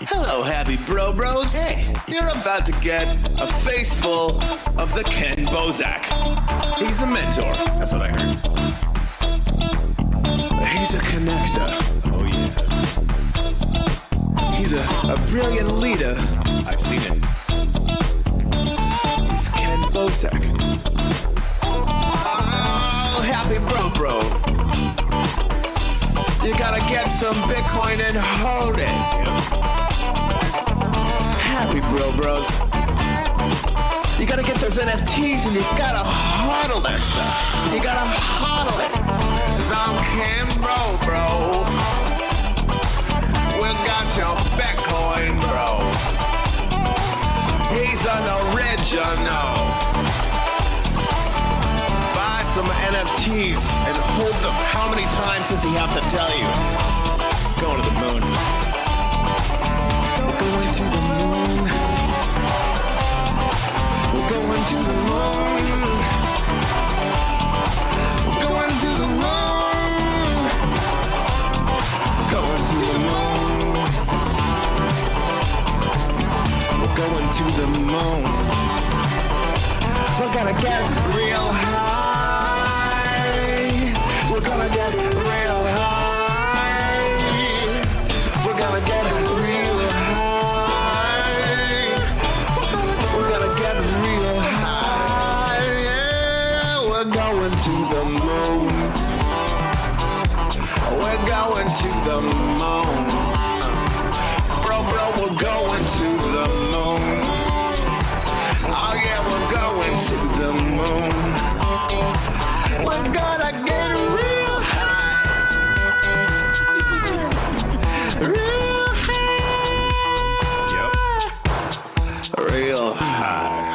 Hello, happy bros. Hey, you're about to get a face full of the Ken Bozak. He's a mentor. That's what I heard. He's a connector. Oh, yeah. He's a brilliant leader. I've seen it. He's Ken Bozak. Oh, happy bro. You gotta get some Bitcoin and hold it. Happy bros. You gotta get those NFTs and you gotta hodl that stuff. You gotta hodl it. Some Ken bro. We got your Bitcoin, bro. He's an original. Buy some NFTs and hold them. How many times does he have to tell you? Going to the moon. We're going to the moon. We're going to the moon. We're going to the moon. Going to the moon. We're going to the moon. We're gonna get real high. We're gonna get real high. We're gonna get real high. We're gonna get real high. Yeah, we're going to the moon. We're going to the moon. Bro, we're going to the moon. Oh yeah, we're going to the moon. We're gonna get real high. Real high. Yep. Real high.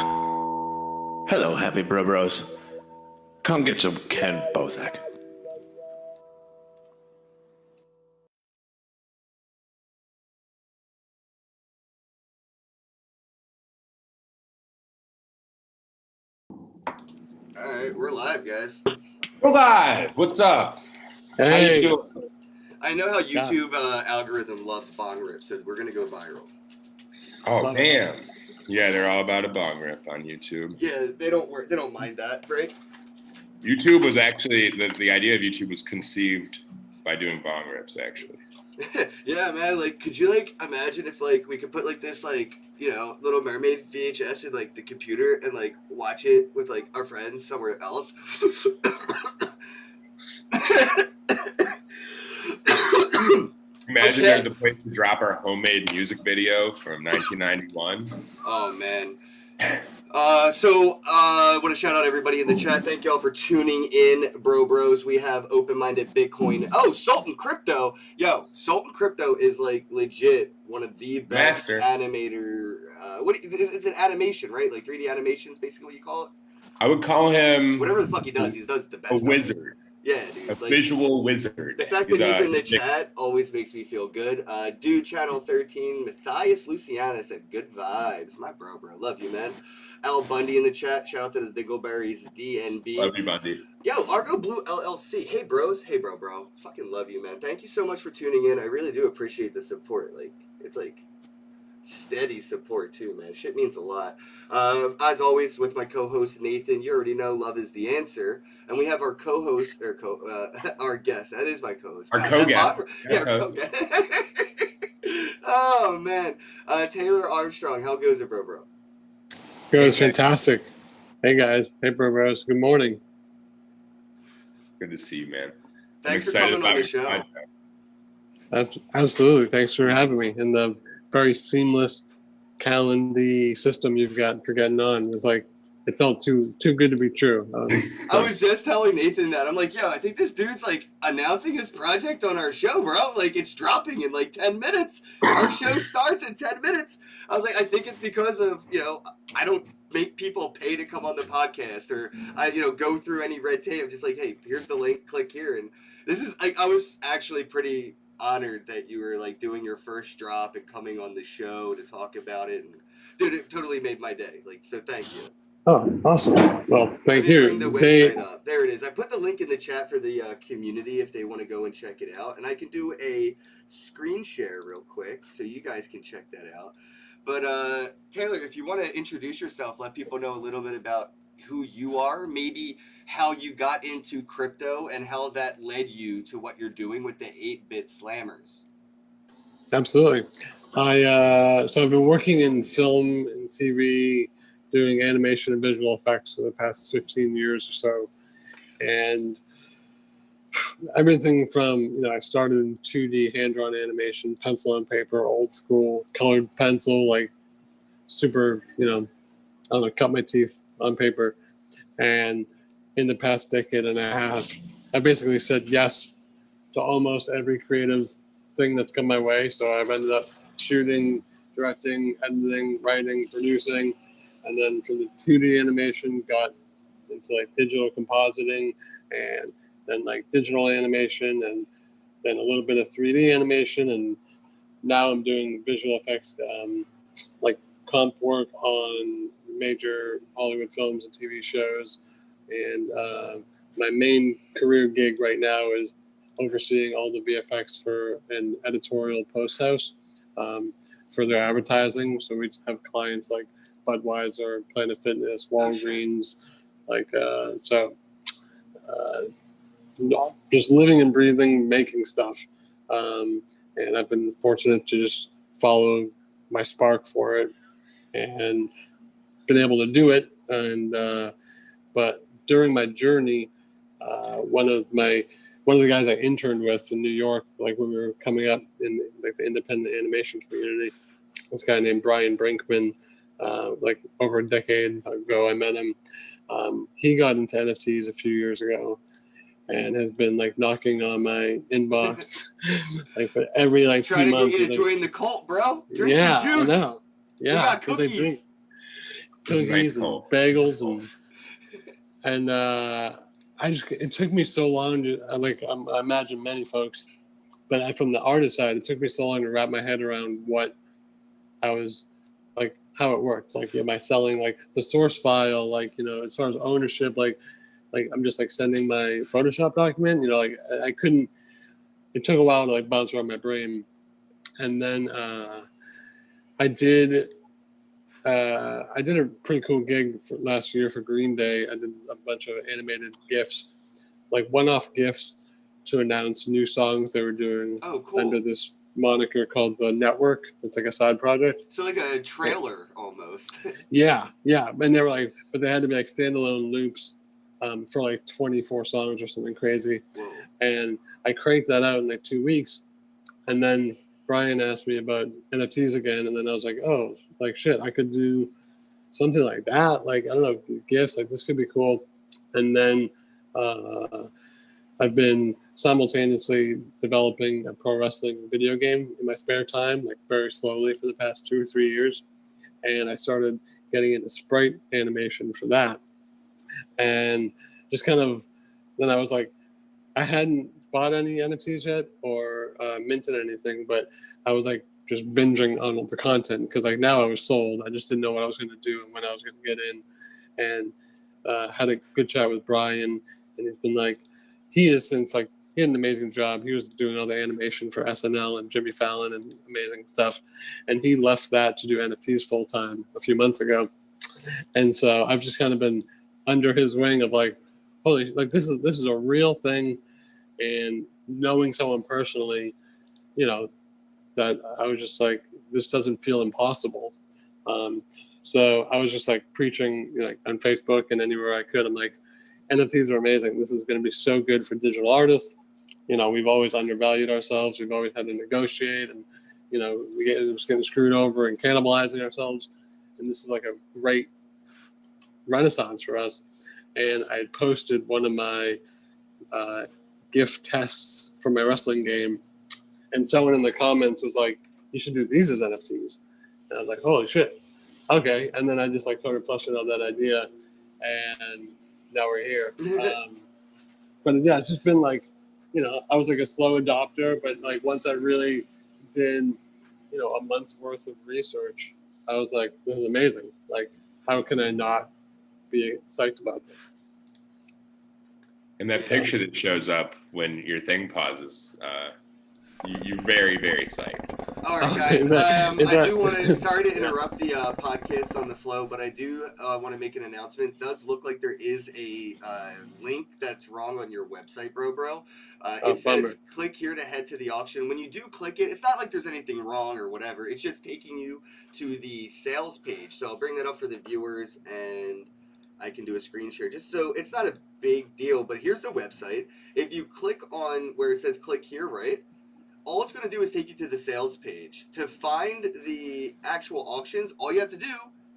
Hello, happy bros. Come get some Ken Bozak. All right, we're live, guys. We're live. What's up? Hey. How you doing? I know how YouTube algorithm loves bong rips, so we're gonna go viral. Oh, damn. Yeah, they're all about a bong rip on YouTube. Yeah, they don't mind that, right? YouTube was actually the idea of YouTube was conceived by doing bong rips. Actually, Yeah, man. Like, could you imagine if we could put this Little Mermaid VHS in the computer and watch it with our friends somewhere else? imagine there's a place to drop our homemade music video from 1991. Oh man. So I want to shout out everybody in the chat. Thank y'all for tuning in, bros. We have Open-Minded Bitcoin. Oh, Sultan Crypto. Yo, Sultan Crypto is legit one of the best animator. It's an animation, right? 3D animations, basically what you call it. I would call him whatever the fuck he does. He does the best. A wizard. Yeah, dude. A visual wizard. The fact that he's in the chat always makes me feel good. Dude, Channel 13, Matthias Luciana said good vibes. My bro. Love you, man. Al Bundy in the chat. Shout out to the Dingleberries DNB. Love you, Bundy. Yo, Argo Blue LLC. Hey, bros. Hey, bro. Fucking love you, man. Thank you so much for tuning in. I really do appreciate the support. It's steady support too, man. Shit means a lot. As always, with my co-host Nathan, you already know love is the answer, and we have our co-host our guest. That is my co-host. Our co-guest. Yeah, our co-guest. Oh man, Taylor Armstrong. How goes it, bro? Goes fantastic. Hey guys. Hey bros. Good morning. Good to see you, man. Thanks for coming on the show. Absolutely. Thanks for having me. And the very seamless Calendly system you've got for getting on. It felt too good to be true. I was just telling Nathan that. I'm like, yo, I think this dude's announcing his project on our show, bro. It's dropping in 10 minutes. Our show starts in 10 minutes. I was like, I think it's because of, I don't make people pay to come on the podcast or I, go through any red tape. I'm just hey, here's the link, click here. And this is I was actually pretty honored that you were doing your first drop and coming on the show to talk about it. And dude, it totally made my day. So thank you. Oh, awesome. Well, thank Let me you. bring the website up. There it is. I put the link in the chat for the community if they want to go and check it out. And I can do a screen share real quick so you guys can check that out. But Taylor, if you want to introduce yourself, let people know a little bit about who you are, maybe how you got into crypto and how that led you to what you're doing with the 8-bit slammers. Absolutely. So I've been working in film and TV, doing animation and visual effects for the past 15 years or so. And everything from, I started in 2D hand-drawn animation, pencil and paper, old school, colored pencil, like super, I don't know, cut my teeth on paper. And in the past decade and a half, I basically said yes to almost every creative thing that's come my way. So I've ended up shooting, directing, editing, writing, producing, and then from the 2D animation got into like digital compositing, and then like digital animation, and then a little bit of 3D animation, and now I'm doing visual effects, like comp work on major Hollywood films and TV shows. And my main career gig right now is overseeing all the VFX for an editorial post house for their advertising. So we have clients like Budweiser, Planet Fitness, Walgreens, just living and breathing, making stuff. And I've been fortunate to just follow my spark for it and been able to do it. And but during my journey, one of the guys I interned with in New York, like when we were coming up in like the independent animation community, this guy named Brian Brinkman, like over a decade ago, I met him. He got into NFTs a few years ago and has been like knocking on my inbox like for every like Trying few to months. get you to join the cult, bro. Drink Yeah, the juice. I know. Yeah, we got cookies. Cookies and bagels and it took me so long to I imagine many folks, but from the artist side, it took me so long to wrap my head around what I was like, how it worked. Like, am I selling like the source file? Like, as far as ownership, like I'm just like sending my Photoshop document. Like I couldn't. It took a while to like bounce around my brain, and then I did a pretty cool gig last year for Green Day. I did a bunch of animated GIFs, like one-off GIFs to announce new songs they were doing under this moniker called The Network. It's like a side project. So like a trailer almost. Yeah. And they were like, but they had to be like standalone loops for like 24 songs or something crazy. Whoa. And I cranked that out in like 2 weeks. And then Brian asked me about NFTs again. And then I was like, oh, like shit, I could do something like that. Like, I don't know, GIFs, like this could be cool. And then I've been simultaneously developing a pro wrestling video game in my spare time, like very slowly for the past 2 or 3 years. And I started getting into sprite animation for that. And just kind of, then I was like, I hadn't bought any NFTs yet or minted anything, but I was like just binging on the content because like now I was sold. I just didn't know what I was going to do and when I was going to get in. And had a good chat with Brian, and he's been like, he had an amazing job. He was doing all the animation for SNL and Jimmy Fallon and amazing stuff. And he left that to do NFTs full time a few months ago. And so I've just kind of been under his wing of like, holy, like this is a real thing. And knowing someone personally, that I was just like, this doesn't feel impossible. So I was just like preaching like on Facebook and anywhere I could. I'm like, NFTs are amazing. This is going to be so good for digital artists. We've always undervalued ourselves. We've always had to negotiate, and we was getting screwed over and cannibalizing ourselves. And this is like a great renaissance for us. And I posted one of my GIF tests for my wrestling game, and someone in the comments was like, "You should do these as NFTs." And I was like, "Holy shit, okay!" And then I just like started fleshing out that idea, and now we're here. But yeah, it's just been like, I was like a slow adopter, but like once I really did, a month's worth of research, I was like, this is amazing. Like, how can I not be psyched about this. And that picture that shows up when your thing pauses, you're very, very psyched. All right, Okay, guys. I do want to. Sorry to Yeah. interrupt the podcast on the flow, but I do want to make an announcement. It does look like there is a link that's wrong on your website, bro. It says click here to head to the auction. When you do click it, it's not like there's anything wrong or whatever. It's just taking you to the sales page. So I'll bring that up for the viewers, and I can do a screen share just so it's not a big deal. But here's the website. If you click on where it says click here, right? All it's going to do is take you to the sales page. To find the actual auctions, all you have to do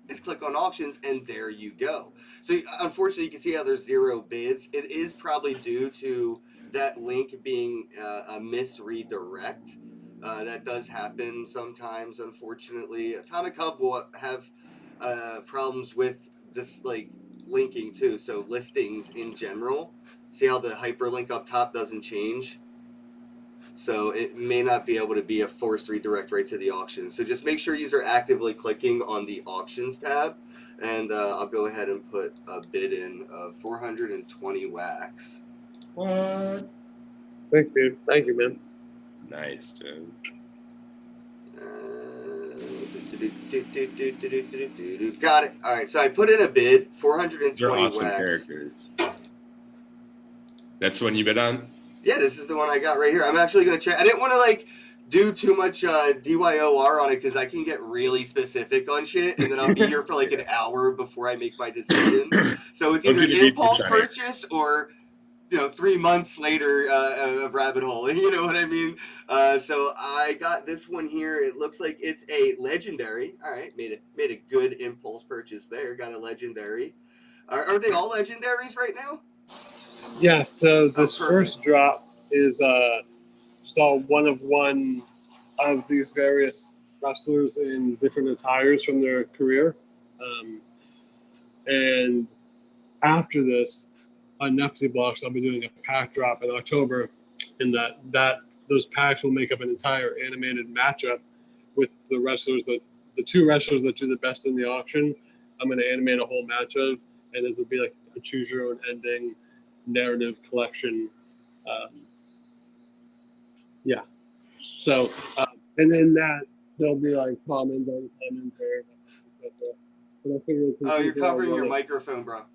is click on auctions, and there you go. So unfortunately, you can see how there's 0 bids. It is probably due to that link being a misredirect. That does happen sometimes, unfortunately. Atomic Hub will have problems with this like linking too. So listings in general. See how the hyperlink up top doesn't change? So it may not be able to be a forced redirect right to the auction. So just make sure you're actively clicking on the auctions tab. And I'll go ahead and put a bid in of 420 wax. What? Thank you, man. Nice, dude. Got it. All right, so I put in a bid, 420 You're awesome wax. characters. That's the one you bid on? Yeah, this is the one I got right here. I'm actually going to check. I didn't want to, like, do too much DYOR on it because I can get really specific on shit, and then I'll be here for, like, an hour before I make my decision. So it's either impulse purchase or, 3 months later of rabbit hole. You know what I mean? So I got this one here. It looks like it's a legendary. All right, made a good impulse purchase there. Got a legendary. Are they all legendaries right now? Yeah, so this first drop is saw one of these various wrestlers in different attires from their career. And after this, on Nefty Blocks, I'll be doing a pack drop in October, and that those packs will make up an entire animated matchup with the two wrestlers that do the best in the auction. I'm going to animate a whole match of, and it'll be like a choose your own ending narrative collection. Yeah. So, and then that there'll be like comments on there. Oh, you're covering your microphone, bro.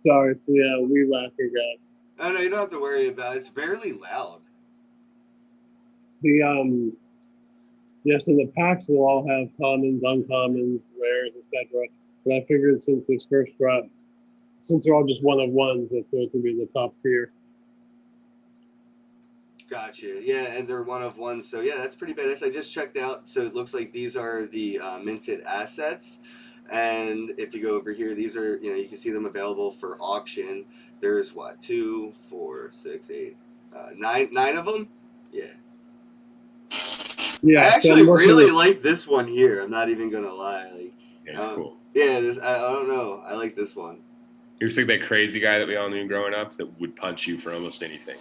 Sorry. Yeah, we laugh again. Oh, no, you don't have to worry about it. It's barely loud. So the packs will all have commons, uncommons, rares, etc. But I figured since this first drop, since they're all just one of ones, that those would be the top tier. Gotcha. Yeah, and they're one of ones. So yeah, that's pretty badass. I just checked out. So it looks like these are the minted assets. And if you go over here, these are, you can see them available for auction. There's what, 2, 4, 6, 8, 9 of them? Yeah. Yeah. I actually really like this one here. I'm not even going to lie. Like, Yeah, it's cool. Yeah, I don't know. I like this one. You're just like that crazy guy that we all knew growing up that would punch you for almost anything.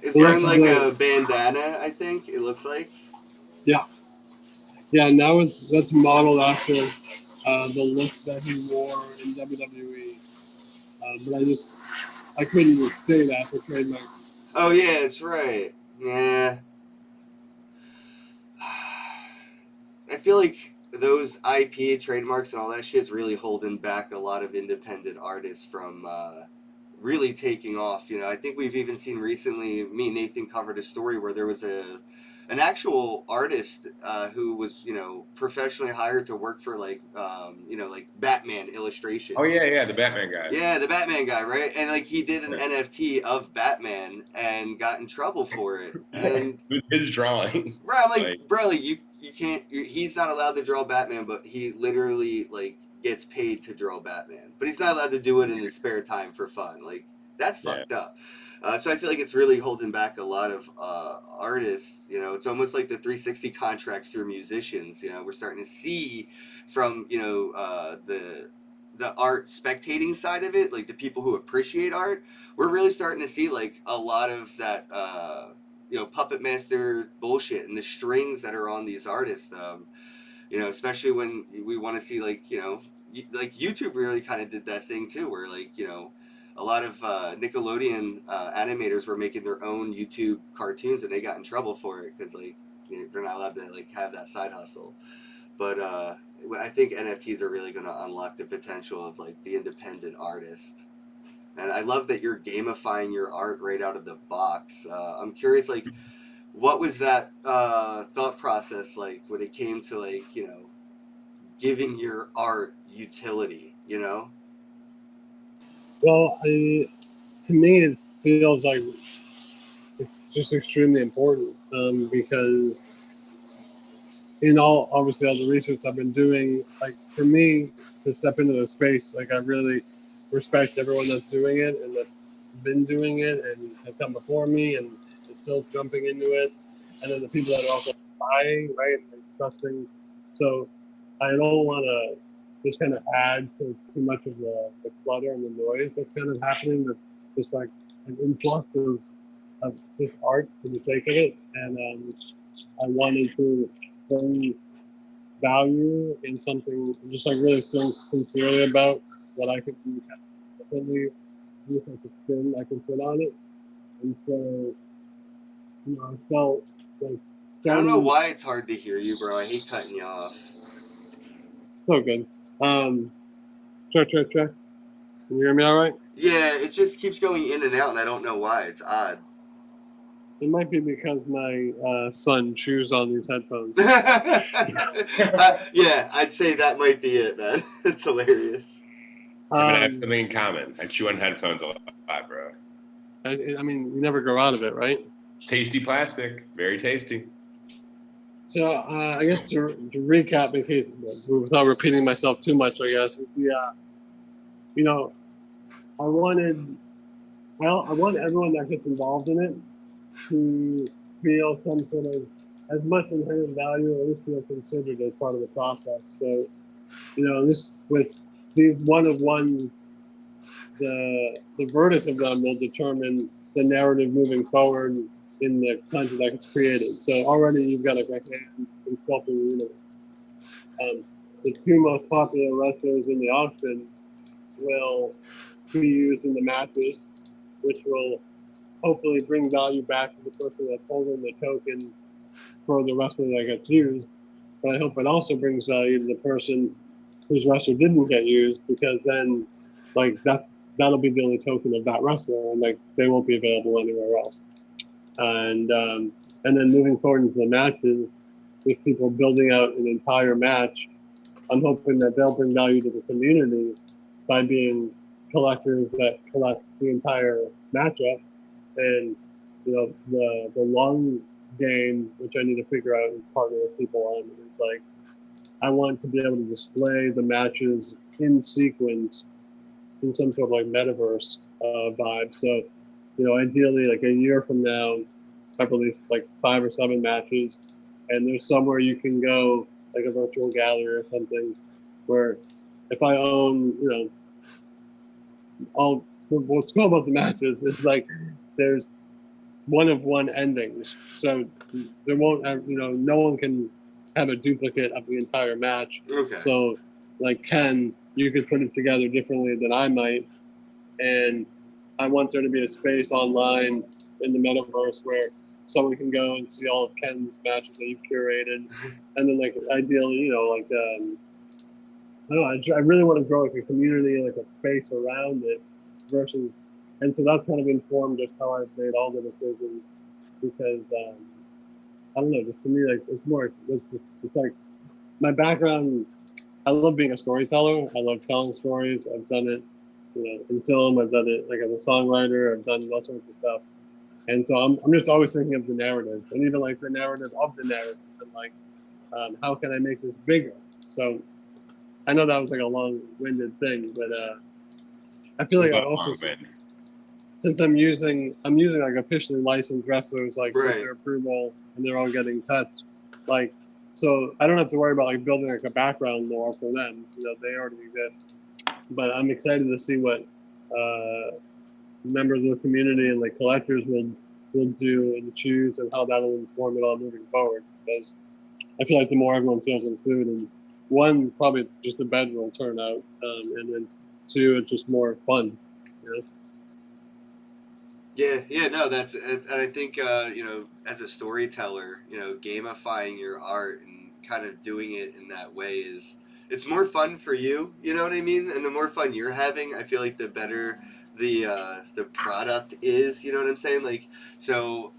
It's wearing like a bandana, I think, it looks like. Yeah. Yeah, now that's modeled after the look that he wore in WWE. But I couldn't say that for trademark. Oh, yeah, that's right. Yeah. I feel like those IP trademarks and all that shit's really holding back a lot of independent artists from really taking off. I think we've even seen recently, me and Nathan covered a story where there was an actual artist who was, professionally hired to work for like Batman illustrations. Oh yeah, the Batman guy. Yeah, the Batman guy, right? And like he did an NFT of Batman and got in trouble for it. And his drawing. Right, I'm like, bro, you can't. He's not allowed to draw Batman, but he literally like gets paid to draw Batman. But he's not allowed to do it in his spare time for fun. Like that's fucked up. So I feel like it's really holding back a lot of artists. It's almost like the 360 contracts through musicians. We're starting to see from the art spectating side of it, like the people who appreciate art. We're really starting to see like a lot of that puppet master bullshit and the strings that are on these artists. You know, especially when we want to see like, you know, like YouTube really kind of did that thing too, where like, you know, a lot of Nickelodeon animators were making their own YouTube cartoons and they got in trouble for it because like they're not allowed to like have that side hustle. But I think NFTs are really going to unlock the potential of like the independent artist. And I love that you're gamifying your art right out of the box. I'm curious, like, what was that thought process like when it came to like, you know, giving your art utility, you know? Well, to me, it feels like it's just extremely important because in obviously all the research I've been doing, like for me to step into the space, like I really respect everyone that's doing it and that's been doing it and have come before me and is still jumping into it, and then the people that are also buying, right, and trusting. So I don't want to just kind of add to too much of the clutter and the noise that's kind of happening. With just like an influx of just art for the sake of it, and I wanted to bring value in something, just like really think sincerely about what I could do differently, use like a spin I can put on it. And so, you know, I felt like I don't know starting why it's hard to hear you, bro. I hate cutting you off. so good. Check. Can you hear me all right? Yeah, it just keeps going in and out, and I don't know why. It's odd. It might be because my son chews on these headphones. Yeah, I'd say that might be it, man. It's hilarious. I have something in common. I chew on headphones a lot, bro. I mean, you never grow out of it, right? Tasty plastic, very tasty. So I guess to recap, in case without repeating myself too much, I guess you know, I want everyone that gets involved in it to feel some sort of as much inherent value, or at least feel considered as part of the process. So, you know, this with these one of one, the verdict of them will determine the narrative moving forward in the content that gets created. So already you've got a hand in sculpting the universe. The two most popular wrestlers in the auction will be used in the matches, which will hopefully bring value back to the person that's holding the token for the wrestler that gets used. But I hope it also brings value to the person whose wrestler didn't get used, because then, like that'll be the only token of that wrestler, and like they won't be available anywhere else. And then moving forward into the matches, with people building out an entire match, I'm hoping that they'll bring value to the community by being collectors that collect the entire matchup. And you know, the long game, which I need to figure out and partner with people on, is like I want to be able to display the matches in sequence in some sort of like metaverse vibe. So, you know, ideally, like a year from now, I've released like 5 or 7 matches, and there's somewhere you can go, like a virtual gallery or something, where if I own, you know, all what's cool about the matches is like there's one of one endings, so there won't have, you know, no one can have a duplicate of the entire match. Okay. So, like Ken, you could put it together differently than I might, and I want there to be a space online in the metaverse where someone can go and see all of Ken's matches that you've curated, and then like ideally, you know, like I don't know, I really want to grow like a community, like a space around it, versus, and so that's kind of informed just how I've made all the decisions, because I don't know, just to me, like it's more, it's like my background. I love being a storyteller. I love telling stories. I've done it, you know, in film. I've done it like as a songwriter. I've done all sorts of stuff, and so I'm just always thinking of the narrative, and even like the narrative of the narrative, and like how can I make this bigger? So I know that was like a long-winded thing, but I feel like I also, since I'm using like officially licensed wrestlers, like with their approval, and they're all getting cuts, like, so I don't have to worry about like building like a background lore for them. You know, they already exist. But I'm excited to see what members of the community and like collectors will do and choose, and how that'll inform it all moving forward. Because I feel like the more everyone feels included, one, probably just the better will turn out, and then two, it's just more fun. You know? Yeah, no, and I think as a storyteller, gamifying your art and kind of doing it in that way it's more fun for you. You know what I mean? And the more fun you're having, I feel like the better the product is. You know what I'm saying? Like, so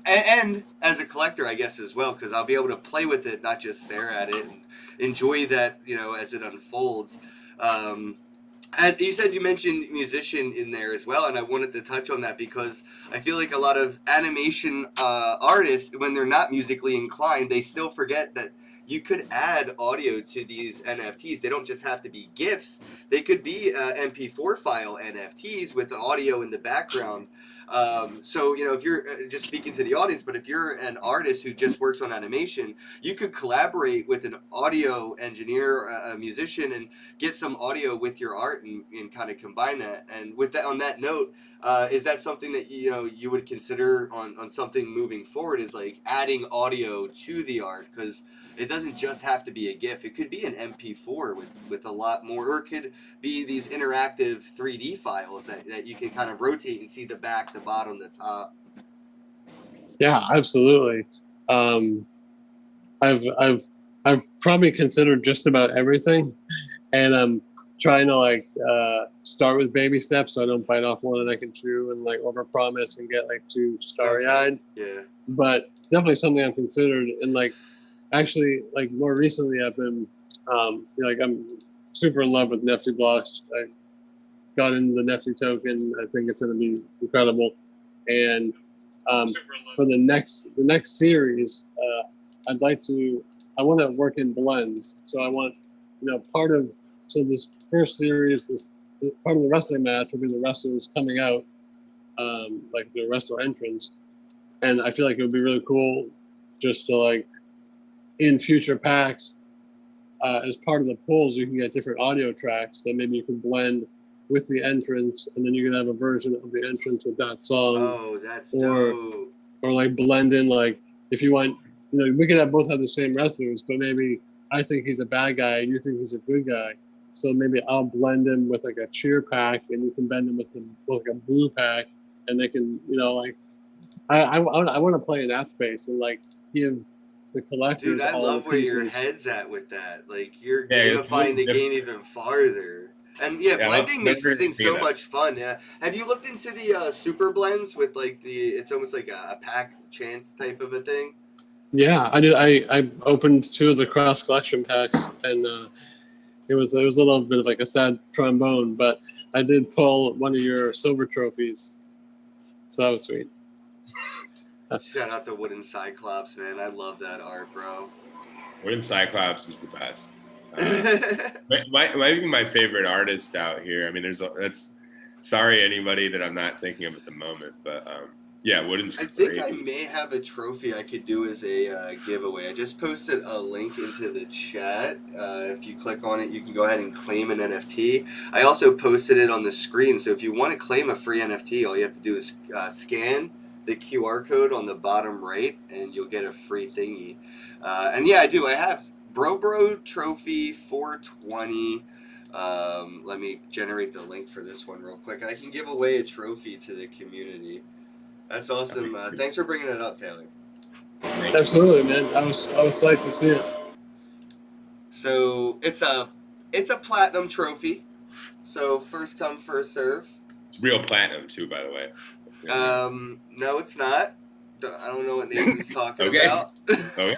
and as a collector, I guess as well, because I'll be able to play with it, not just stare at it and enjoy that. As it unfolds. As you said, you mentioned musician in there as well, and I wanted to touch on that because I feel like a lot of animation artists, when they're not musically inclined, they still forget that you could add audio to these NFTs. They don't just have to be GIFs. They could be MP4 file NFTs with the audio in the background. So, if you're just speaking to the audience, but if you're an artist who just works on animation, you could collaborate with an audio engineer, a musician, and get some audio with your art and kind of combine that. And with that, on that note, is that something that you would consider on something moving forward? Is like adding audio to the art, because it doesn't just have to be a GIF. It could be an MP4 with a lot more, or it could be these interactive 3D files that you can kind of rotate and see the back, the bottom, the top. Yeah, absolutely. I've probably considered just about everything, and I'm trying to start with baby steps so I don't bite off more than I can chew and overpromise and get too starry-eyed. Yeah. But definitely something I've considered, and actually more recently I've been I'm super in love with Nifty blocks. I got into the Nifty token. I think it's going to be incredible, and for the next series, I want to work in blends. So I want this first series, this part of the wrestling match will be the wrestlers coming out, the wrestler entrance, and I feel like it would be really cool just to in future packs, as part of the pulls, you can get different audio tracks that maybe you can blend with the entrance, and then you can have a version of the entrance with that song. Oh, that's dope. Or blend in, if you want, we could both have the same wrestlers, but maybe I think he's a bad guy and you think he's a good guy. So maybe I'll blend him with a cheer pack, and you can blend him with a blue pack, and they can, I want to play in that space and give the collectors. Dude, I all love the where pieces. your head's at with that. You're gamifying the game even farther. And blending makes things so much fun. Yeah. Have you looked into the super blends with it's almost like a pack chance type of a thing? Yeah, I did. I opened 2 of the cross collection packs, and it was a little bit of a sad trombone, but I did pull one of your silver trophies, so that was sweet. Shout out to Wooden Cyclops, man. I love that art, bro. Wooden Cyclops is the best. Might be my favorite artist out here. I mean, sorry anybody that I'm not thinking of at the moment, but Wooden's great. I think I may have a trophy I could do as a giveaway. I just posted a link into the chat. If you click on it, you can go ahead and claim an NFT. I also posted it on the screen, so if you want to claim a free NFT, all you have to do is scan the QR code on the bottom right, and you'll get a free thingy. And yeah, I do. I have Bro Trophy 420. Let me generate the link for this one real quick. I can give away a trophy to the community. That's awesome. Thanks for bringing it up, Taylor. Absolutely, man. I was psyched to see it. So it's a platinum trophy. So first come, first serve. It's real platinum too, by the way. No, it's not. I don't know what Nathan's talking Okay. about. Okay.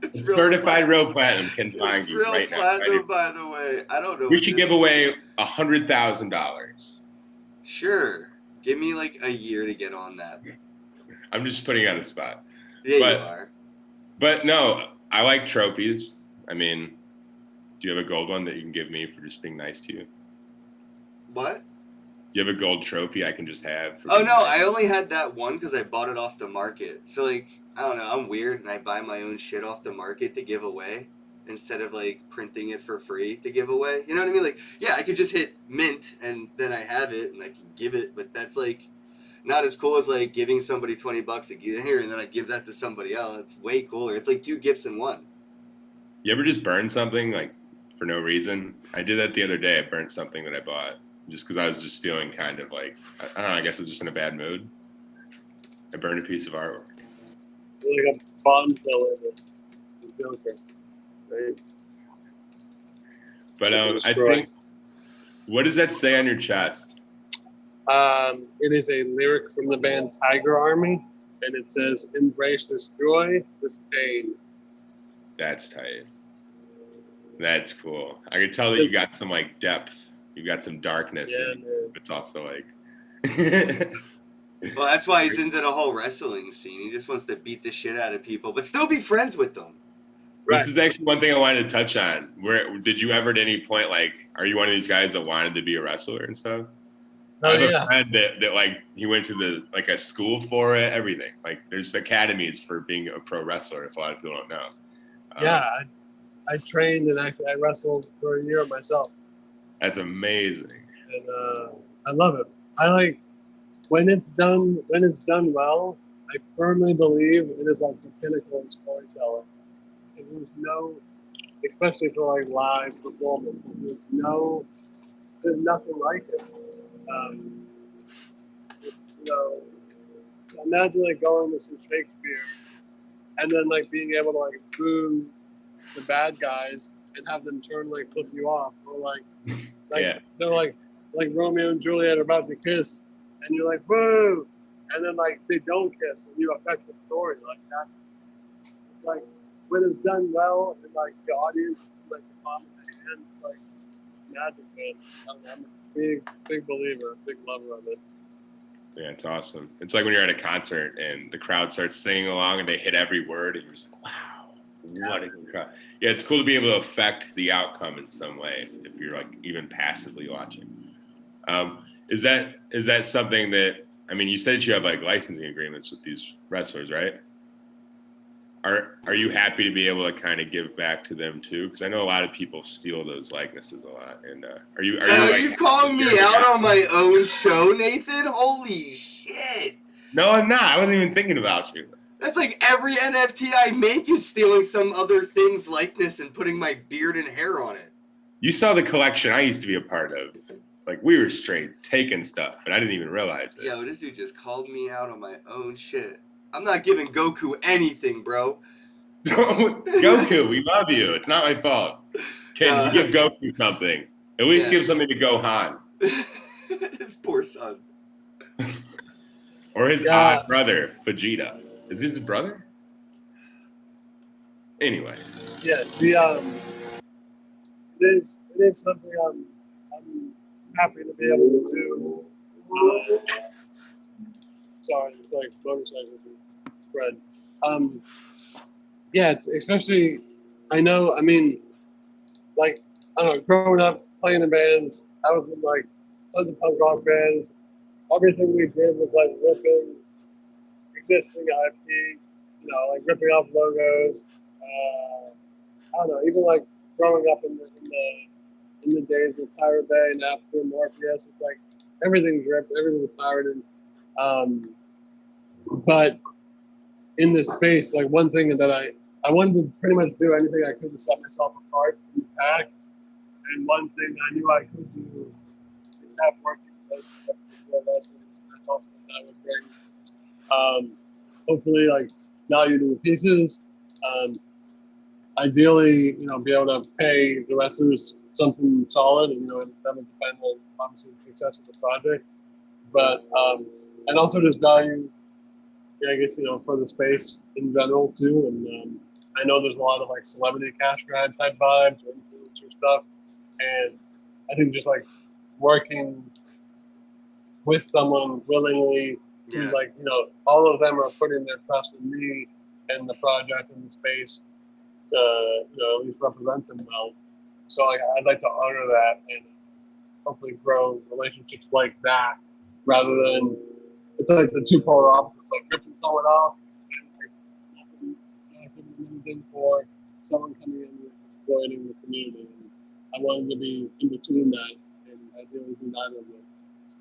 It's certified real platinum. Can find you right now. It's real platinum, by the way. I don't know. We should give away $100,000. Sure. Give me a year to get on that. I'm just putting you on the spot. Yeah, you are. But no, I like trophies. I mean, do you have a gold one that you can give me for just being nice to you? What? Do you have a gold trophy I can just have? Oh, no, I only had that one because I bought it off the market. So, I don't know, I'm weird, and I buy my own shit off the market to give away instead of, printing it for free to give away. You know what I mean? Yeah, I could just hit mint, and then I have it, and I can give it, but that's, not as cool as like giving somebody $20 to get here and then I give that to somebody else. It's way cooler. It's like 2 gifts in one. You ever just burn something like for no reason? I did that the other day. I burnt something that I bought just because I was just feeling kind of like, I don't know, I guess I was just in a bad mood. I burned a piece of artwork. Like a Bond villain, the Joker, right? But I think, what does that say on your chest? It is a lyric from the band Tiger Army, and it says, "Embrace this joy, this pain." That's tight. That's cool. I could tell that you got some like depth. You got some darkness. Yeah, in you. man. It's also like. Well, that's why he's into the whole wrestling scene. He just wants to beat the shit out of people, but still be friends with them. This is actually one thing I wanted to touch on. Where did you ever at any point like, are you one of these guys that wanted to be a wrestler and stuff? Oh, I have yeah. a friend that like he went to a school for it, everything. Like there's academies for being a pro wrestler. If a lot of people don't know. Yeah, I trained and actually I wrestled for a year myself, That's amazing. and I love it. I like when it's done well. I firmly believe it is like the pinnacle of storytelling. There's no, especially for like live performance, there's nothing like it. It's, imagine like going to some Shakespeare and then like being able to like boo the bad guys and have them turn like flip you off, or like Yeah. they're like Romeo and Juliet are about to kiss and you're like boo, and then like they don't kiss and you affect the story like that. It's like when it's done well and like the audience like the palm of the hand, it's like magic, man. I'm a big believer, big lover of it. Yeah, it's awesome. It's like when you're at a concert and the crowd starts singing along and they hit every word and you're just like, wow, what a good crowd. Yeah, it's cool to be able to affect the outcome in some way if you're like even passively watching. Is that something that, I mean, you said you have like licensing agreements with these wrestlers, right? Are you happy to be able to kind of give back to them too? Because I know a lot of people steal those likenesses a lot. And are you calling me out on my own show, Nathan? Holy shit! No, I'm not. I wasn't even thinking about you. That's like every NFT I make is stealing some other thing's likeness and putting my beard and hair on it. You saw the collection I used to be a part of. Like we were straight taking stuff, and I didn't even realize it. Yo, this dude just called me out on my own shit. I'm not giving Goku anything, bro. Goku, we love you. It's not my fault. Can you give Goku something? At least give something to Gohan. His poor son. Or his odd brother, Vegeta. Is this his brother? Anyway. Yeah, it is something I'm happy to be able to do. Sorry, it's like motorcycles and bread. Yeah, it's especially, I mean, like, I don't know, growing up, playing in bands, I was in like tons of punk rock bands. Everything we did was like ripping existing IP, like ripping off logos. I don't know, even like growing up in the days of Pirate Bay, Napster, Morpheus, it's like everything's ripped, everything's pirated. But in this space, like one thing that I wanted to pretty much do anything I could to set myself apart from the pack. And one thing I knew I could do is have working relationships with us, and I thought that would bring hopefully like value to the pieces. Ideally, be able to pay the wrestlers something solid, and that would depend on obviously the success of the project. But and also just value, I guess, for the space in general too. And I know there's a lot of like celebrity cash grab type vibes or influencer stuff, and I think just like working with someone willingly to like, all of them are putting their trust in me and the project and the space to, at least represent them well. So like, I'd like to honor that and hopefully grow relationships like that, rather than it's like the two polar opposites, like ripping someone off and like not giving anything for someone coming in and exploiting the community. And I wanted to be in between that and ideally do neither of those.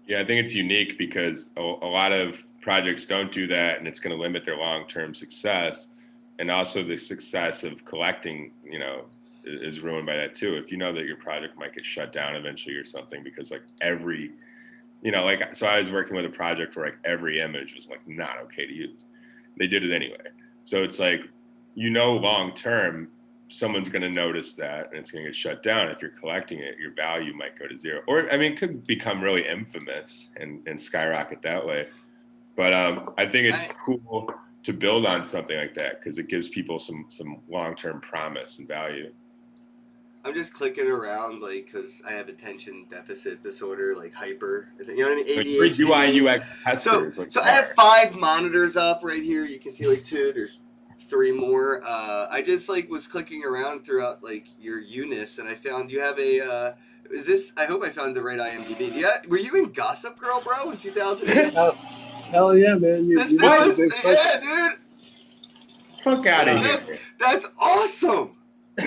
Yeah, I think it's unique because a lot of projects don't do that, and it's going to limit their long-term success, and also the success of collecting, is ruined by that too. If you know that your project might get shut down eventually or something, because like every, so I was working with a project where like every image was like not okay to use. They did it anyway. So it's like, long term, someone's going to notice that and it's going to get shut down. If you're collecting it, your value might go to zero. Or, it could become really infamous and skyrocket that way. But I think it's cool to build on something like that because it gives people some long-term promise and value. I'm just clicking around, like, because I have attention deficit disorder, like hyper. You know what I mean? ADHD. UI UX testers. So I have 5 monitors up right here. You can see like 2. There's 3 more. I just like was clicking around throughout like your Eunice, and I found you have a. Is this? I hope I found the right IMDb. Yeah, were you in Gossip Girl, bro, in 2008? Hell yeah, man! This dude was, yeah, dude. Fuck out of here. That's awesome.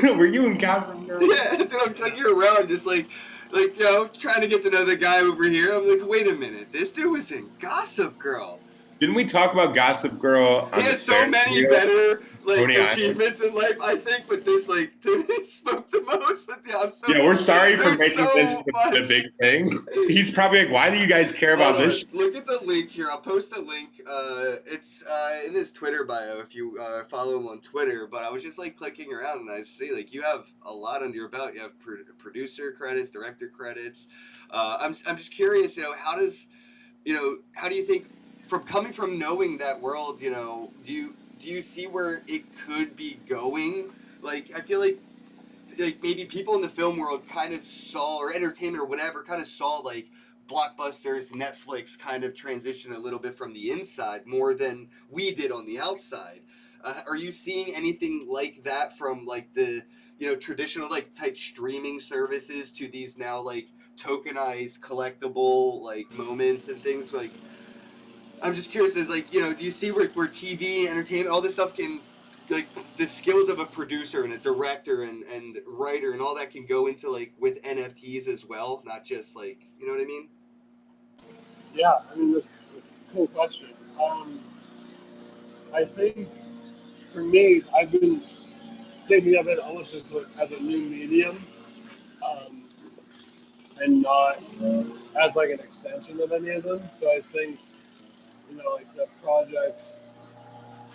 Were you in Gossip Girl? Yeah, dude, I'm clicking around just like trying to get to know the guy over here. I'm like, wait a minute, this dude was in Gossip Girl. Didn't we talk about Gossip Girl? He has so many better achievements in life, I think, but this spoke the most. But yeah, I'm so we're sorry for making this the big thing. He's probably like, why do you guys care about this? Look at the link here. I'll post the link. It's in his Twitter bio if you follow him on Twitter. But I was just like clicking around and I see like you have a lot under your belt. You have producer credits, director credits. I'm just curious. How do you think? From coming from knowing that world, do you see where it could be going? Like, I feel like maybe people in the film world kind of saw, or entertainment or whatever, kind of saw like blockbusters, Netflix kind of transition a little bit from the inside more than we did on the outside. Are you seeing anything like that from like the traditional like type streaming services to these now like tokenized collectible like moments and things like? I'm just curious, do you see where TV, entertainment, all this stuff can, like, the skills of a producer and a director and writer and all that can go into, like, with NFTs as well, not just, like, you know what I mean? Yeah, I mean, cool question. I think, for me, I've been thinking of it almost as a new medium, and not as, like, an extension of any of them. So I think, like the projects,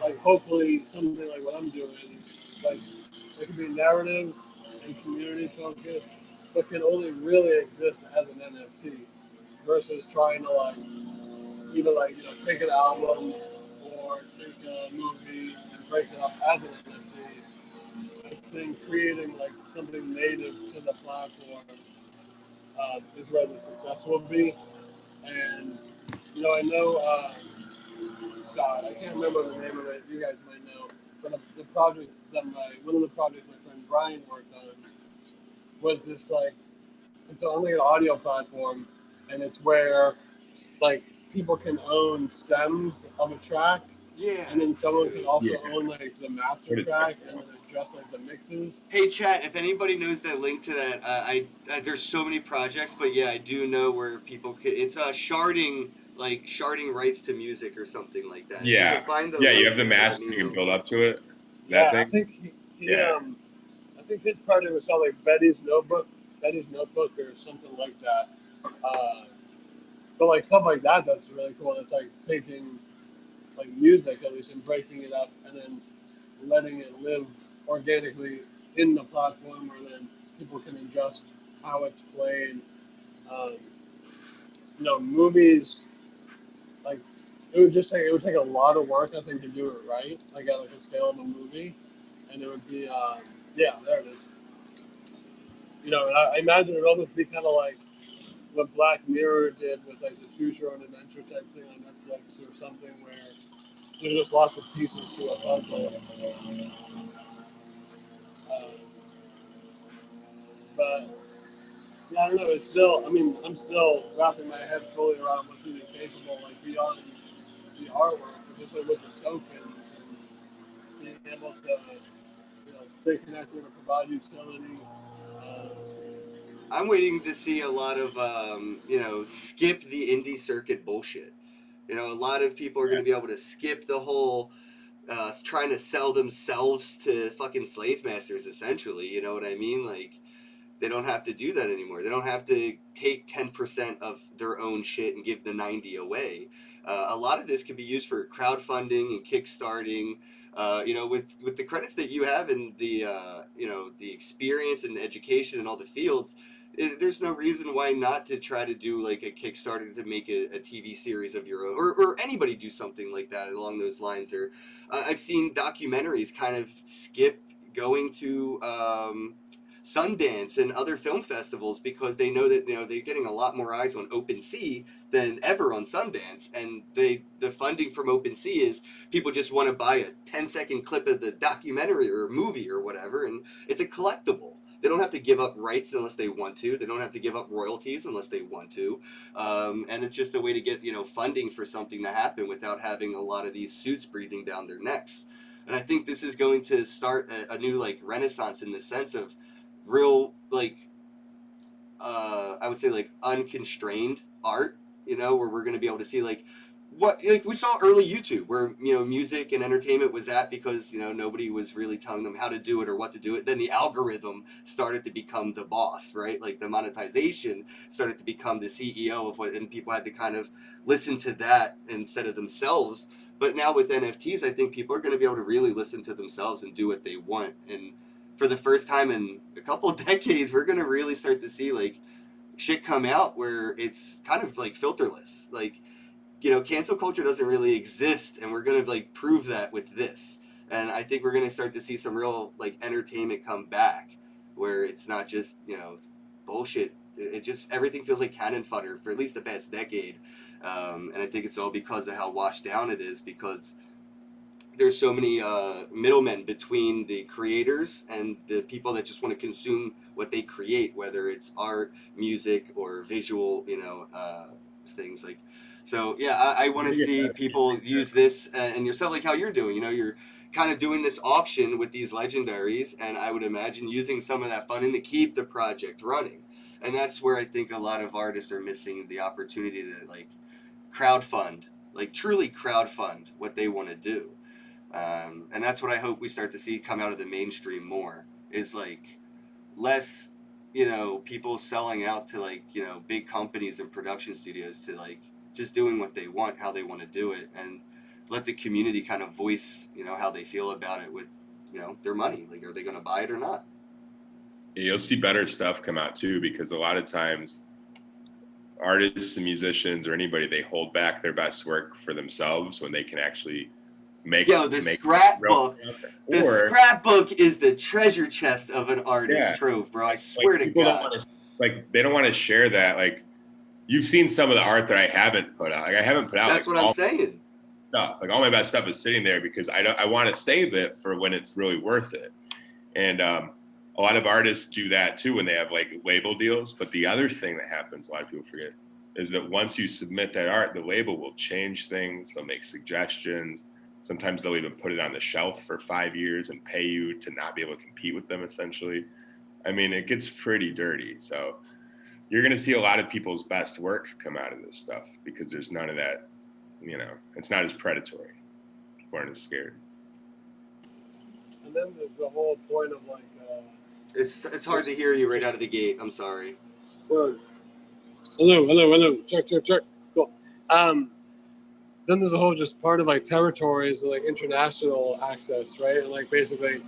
like hopefully something like what I'm doing, like it can be narrative and community focused, but can only really exist as an NFT versus trying to like either take an album or take a movie and break it up as an NFT. I think creating like something native to the platform is where the success will be. And I know, God, I can't remember the name of it. You guys might know. But the project one of the projects my friend Brian worked on was this it's only an audio platform, and it's where like people can own stems of a track. Yeah. And then someone can also own like the master track and then adjust like the mixes. Hey, chat, if anybody knows that link to that, I there's so many projects, but yeah, I do know where people can. It's sharding rights to music or something like that. Yeah. You can find you have the master, you can build up to it. That thing. I think I think his project was called like Betty's Notebook or something like that. But like stuff like that's really cool. It's like taking like music at least and breaking it up and then letting it live organically in the platform where then people can adjust how it's played. Movies, like it would take a lot of work I think to do it right, like at like a scale of a movie, and it would be there it is. And I imagine it would almost be kind of like what Black Mirror did with like the Choose Your Own Adventure type thing on Netflix or something where there's just lots of pieces to a puzzle. But yeah, I don't know. It's still. I mean, I'm still wrapping my head fully around what's even capable, like beyond the artwork, but just like with the tokens and being able to, stay connected and provide utility. I'm waiting to see a lot of skip the indie circuit bullshit. A lot of people are going to be able to skip the whole trying to sell themselves to fucking slave masters, essentially. You know what I mean? Like, they don't have to do that anymore. They don't have to take 10% of their own shit and give the 90 away. A lot of this can be used for crowdfunding and kickstarting. With the credits that you have and the experience and education in all the fields, there's no reason why not to try to do like a Kickstarter to make a TV series of your own, or anybody do something like that along those lines. Or I've seen documentaries kind of skip going to Sundance and other film festivals because they know that they're getting a lot more eyes on OpenSea than ever on Sundance, and the funding from OpenSea is people just want to buy a 10-second clip of the documentary or movie or whatever, and it's a collectible. They don't have to give up rights unless they want to. They don't have to give up royalties unless they want to, and it's just a way to get funding for something to happen without having a lot of these suits breathing down their necks. And I think this is going to start a new like renaissance in the sense of real I would say like unconstrained art, where we're going to be able to see like what we saw early YouTube where music and entertainment was at because nobody was really telling them how to do it or what to do it. Then the algorithm started to become the boss, right? Like the monetization started to become the CEO of what, and people had to kind of listen to that instead of themselves. But now with NFTs, I think people are going to be able to really listen to themselves and do what they want. And for the first time in a couple of decades, we're going to really start to see like shit come out where it's kind of like filterless. Like, cancel culture doesn't really exist, and we're going to like prove that with this. And I think we're going to start to see some real like entertainment come back where it's not just, bullshit. It just, everything feels like cannon fodder for at least the past decade. And I think it's all because of how washed down it is, because there's so many middlemen between the creators and the people that just want to consume what they create, whether it's art, music, or visual, things like. So yeah, I want to see people use this and yourself, like how you're doing. You're kind of doing this auction with these legendaries, and I would imagine using some of that funding to keep the project running. And that's where I think a lot of artists are missing the opportunity to like crowdfund, like truly crowdfund what they want to do. And that's what I hope we start to see come out of the mainstream more, is like less, people selling out to like, big companies and production studios to like just doing what they want, how they want to do it, and let the community kind of voice, how they feel about it with, their money. Like, are they going to buy it or not? Yeah, you'll see better stuff come out too, because a lot of times artists and musicians or anybody, they hold back their best work for themselves when they can actually make scrapbook. The scrapbook is the treasure chest of an artist's trove, bro. I swear to God. They don't want to share that. Like, you've seen some of the art that I haven't put out. Like, I haven't put out. That's what I'm saying. Stuff. Like, all my best stuff is sitting there because I want to save it for when it's really worth it. And a lot of artists do that too when they have like label deals. But the other thing that happens, a lot of people forget, is that once you submit that art, the label will change things. They'll make suggestions. Sometimes they'll even put it on the shelf for 5 years and pay you to not be able to compete with them, essentially. I mean, it gets pretty dirty. So you're going to see a lot of people's best work come out of this stuff because there's none of that, it's not as predatory. People aren't as scared. And then there's the whole point of like... It's hard to hear you right out of the gate. I'm sorry. Well, hello. Check. Cool. Then there's a whole just part of like territories, like international access, right? And like basically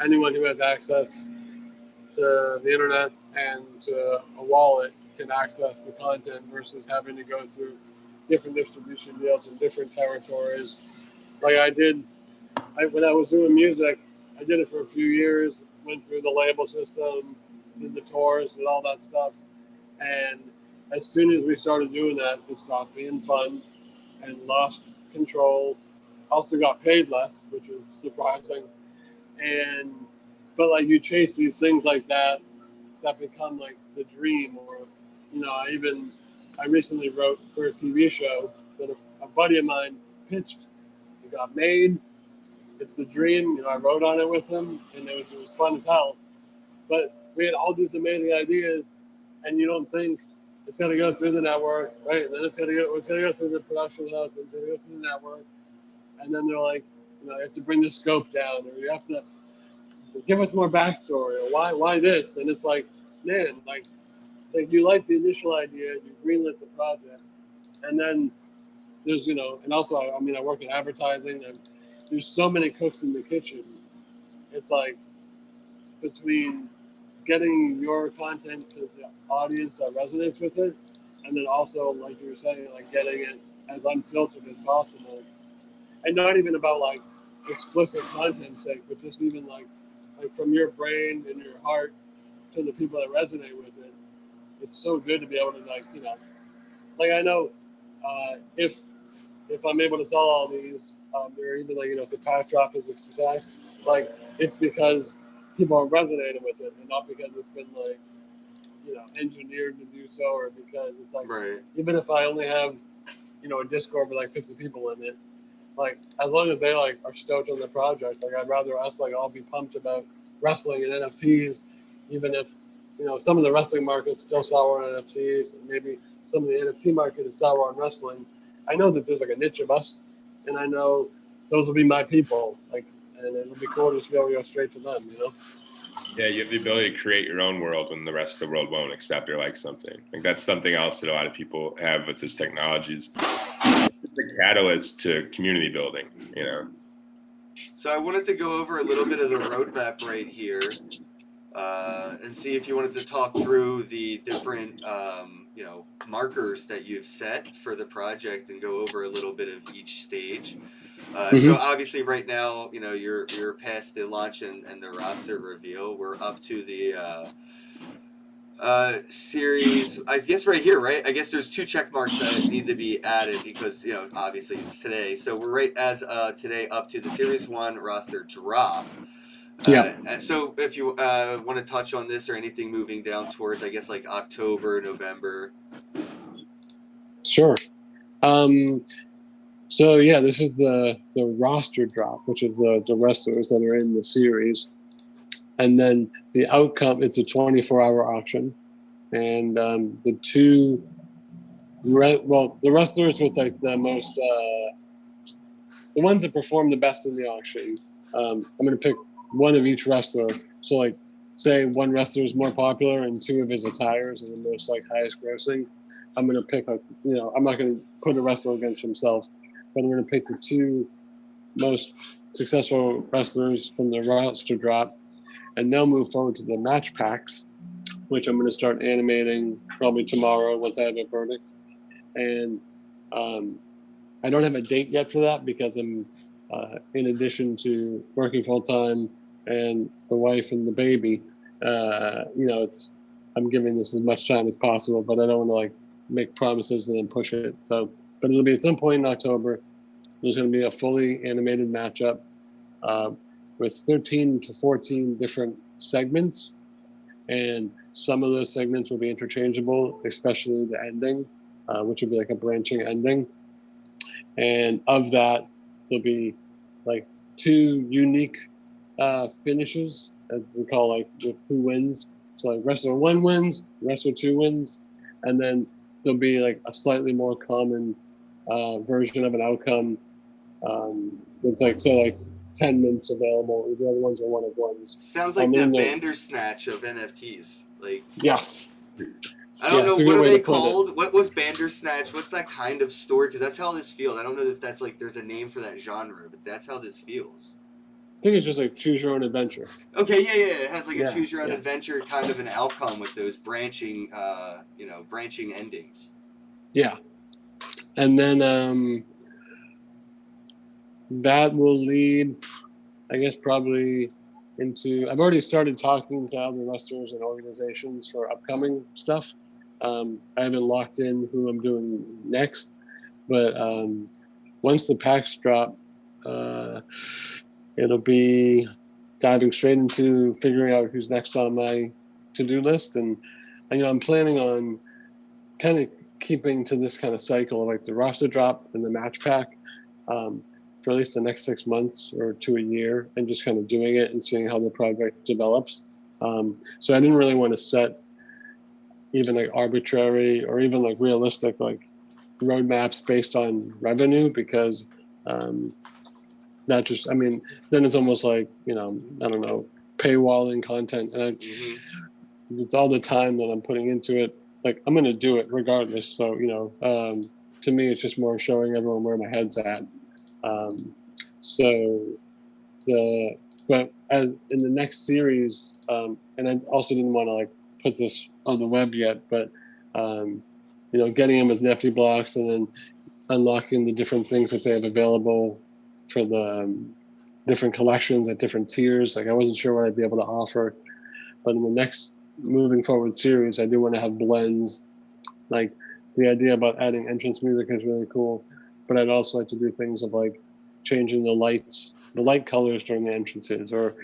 anyone who has access to the internet and to a wallet can access the content versus having to go through different distribution deals in different territories. Like when I was doing music, I did it for a few years, went through the label system, did the tours, did all that stuff. And as soon as we started doing that, it stopped being fun and lost control. Also got paid less, which was surprising. But like you chase these things like that become like the dream. Or, I recently wrote for a TV show that a buddy of mine pitched. It got made. It's the dream. I wrote on it with him, and it was fun as hell. But we had all these amazing ideas, and you don't think it's going to go through the network, right? And then it's going to go through the production house, it's going to go through the network, and then they're like, you have to bring the scope down, or you have to give us more backstory, or why this? And it's like, man, like you like the initial idea, you greenlit the project, and then there's, and also, I mean, I work in advertising, and there's so many cooks in the kitchen. It's like between getting your content to the audience that resonates with it, and then also, like you were saying, like getting it as unfiltered as possible, and not even about like explicit content sake, but just even like from your brain and your heart to the people that resonate with it. It's so good to be able to like I know if I'm able to sell all these, or even like if the pack drop is a success, like it's because people are resonating with it, and not because it's been like engineered to do so, or because it's like Right. even if I only have a Discord with like 50 people in it, like as long as they like are stoked on the project, like I'd rather us like all be pumped about wrestling and NFTs, even if some of the wrestling market's still sour on NFTs, and maybe some of the NFT market is sour on wrestling. I know that there's like a niche of us, and I know those will be my people. Like, and it'll be cool to just be able to go straight to them. Yeah, you have the ability to create your own world when the rest of the world won't accept or like something. Like that's something else that a lot of people have with this technologies. It's a catalyst to community building, So I wanted to go over a little bit of the roadmap right here, and see if you wanted to talk through the different, markers that you've set for the project, and go over a little bit of each stage. So obviously right now, you're past the launch and the roster reveal. We're up to the series, I guess right here, right? I guess there's 2 check marks that need to be added because, obviously it's today. So we're right as today up to the Series 1 roster drop. And so if you want to touch on this or anything moving down towards, I guess, like October, November. Sure. So yeah, this is the roster drop, which is the wrestlers that are in the series. And then the outcome, it's a 24-hour auction. And the wrestlers with like the most, the ones that perform the best in the auction, I'm going to pick one of each wrestler. So like, say one wrestler is more popular and 2 of his attires are the most like highest grossing. I'm going to pick like, I'm not going to put a wrestler against himself, but I'm going to pick the 2 most successful wrestlers from the roster drop, and they'll move forward to the match packs, which I'm going to start animating probably tomorrow once I have a verdict. And I don't have a date yet for that because I'm, in addition to working full time and the wife and the baby, I'm giving this as much time as possible, but I don't want to like make promises and then push it. So, but it'll be at some point in October. There's going to be a fully animated matchup with 13 to 14 different segments, and some of those segments will be interchangeable, especially the ending, which will be like a branching ending. And of that, there'll be like 2 unique finishes, as we call like with who wins. So like wrestler 1 wins, wrestler 2 wins, and then there'll be like a slightly more common version of an outcome. With like, say like 10 minutes available. The other ones are 1-of-1s. Sounds like the Bandersnatch of NFTs. Like, yes. I don't know, what are they called? What was Bandersnatch? What's that kind of story? Because that's how this feels. I don't know if that's like there's a name for that genre, but that's how this feels. I think it's just like choose your own adventure. Okay, yeah. It has like a choose your own adventure kind of an outcome with those branching endings. Yeah. And then that will lead, I guess, probably into, I've already started talking to other wrestlers and organizations for upcoming stuff. I haven't locked in who I'm doing next, but once the packs drop, it'll be diving straight into figuring out who's next on my to-do list. And I'm planning on kind of keeping to this kind of cycle of like the roster drop and the match pack for at least the next 6 months or to a year, and just kind of doing it and seeing how the project develops. So I didn't really want to set even like arbitrary or even like realistic like roadmaps based on revenue, because not just, I mean, then it's almost like, I don't know, paywalling content. And it's all the time that I'm putting into it. Like, I'm going to do it regardless. So, to me, it's just more showing everyone where my head's at. But as in the next series, and I also didn't want to like put this on the web yet, but, getting them as Nifty blocks and then unlocking the different things that they have available for the different collections at different tiers. Like, I wasn't sure what I'd be able to offer, but in the next moving forward series, I do want to have blends. Like, the idea about adding entrance music is really cool, but I'd also like to do things of like changing the light colors during the entrances, or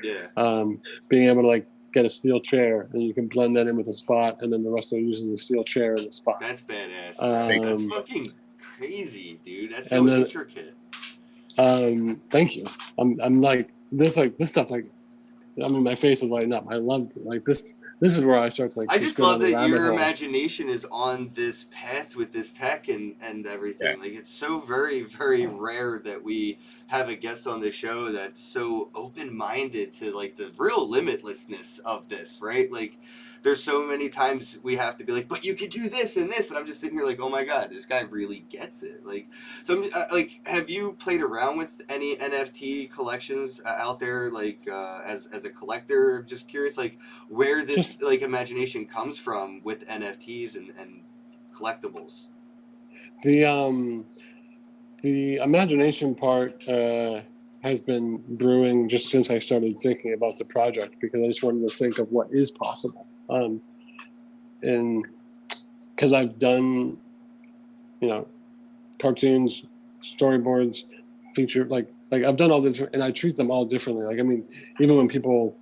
being able to like get a steel chair and you can blend that in with a spot, and then the wrestler uses the steel chair in the spot. That's badass. That's fucking crazy, dude. That's so intricate. Thank you. I'm like this stuff, like, I mean, my face is lighting up. I love like this. This is where I start to like. I just love that your imagination is on this path with this tech and everything. Yeah. Like, it's so very, very rare that we have a guest on the show that's so open-minded to like the real limitlessness of this, right? Like, there's so many times we have to be like, but you could do this and this, and I'm just sitting here like, oh my god, this guy really gets it. Like, so like, have you played around with any NFT collections out there, like as a collector? I'm just curious, like, where this like imagination comes from with NFTs and collectibles. The imagination part has been brewing just since I started thinking about the project, because I just wanted to think of what is possible. And because I've done, cartoons, storyboards, feature, like I've done all the, and I treat them all differently. Like, I mean, even when people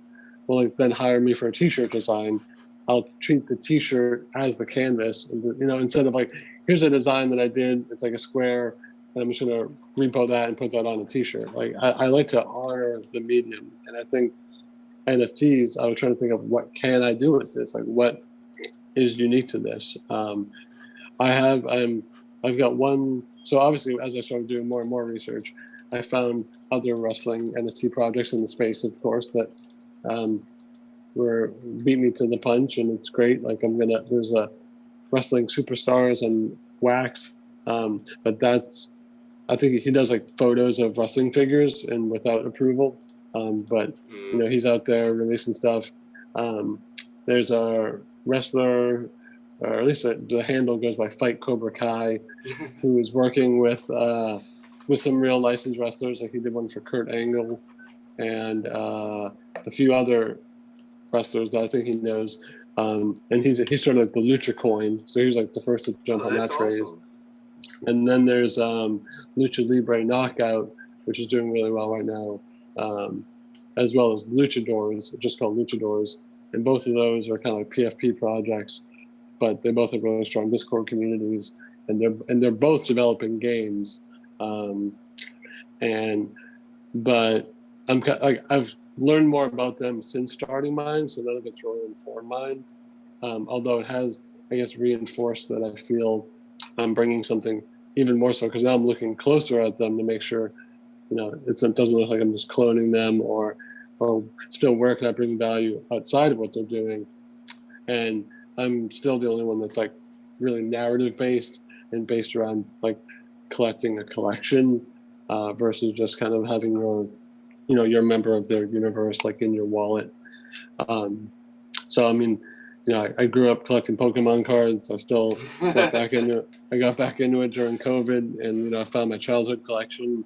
will like then hire me for a t-shirt design, I'll treat the t-shirt as the canvas, and, instead of like, here's a design that I did, it's like a square, and I'm just gonna repo that and put that on a t-shirt. Like, I like to honor the medium, and I think NFTs, I was trying to think of what can I do with this? Like, what is unique to this? I've got one. So obviously, as I started doing more and more research, I found other wrestling NFT projects in the space, of course, that beat me to the punch, and it's great. Like, there's a wrestling superstars and Wax, but I think he does like photos of wrestling figures and without approval. But he's out there releasing stuff. There's a wrestler, or at least the handle goes by Fight Cobra Kai, who is working with some real licensed wrestlers. Like, he did one for Kurt Angle and a few other wrestlers that I think he knows. And he's sort of like the Lucha coin, so he was like the first to jump on that craze. Awesome. And then there's Lucha Libre Knockout, which is doing really well right now. As well as Luchadors, just called Luchadors, and both of those are kind of like PFP projects, but they both have really strong Discord communities, and they're both developing games. But I'm like, I've learned more about them since starting mine, so none of it's really informed mine. Although it has, I guess, reinforced that I feel I'm bringing something even more so, because now I'm looking closer at them to make sure. It doesn't look like I'm just cloning them, or still where can I bring value outside of what they're doing. And I'm still the only one that's like really narrative based and based around like collecting a collection versus just kind of having your member of their universe like in your wallet. So I mean, I grew up collecting Pokemon cards. I still got back into it. I got back into it during COVID, and I found my childhood collection.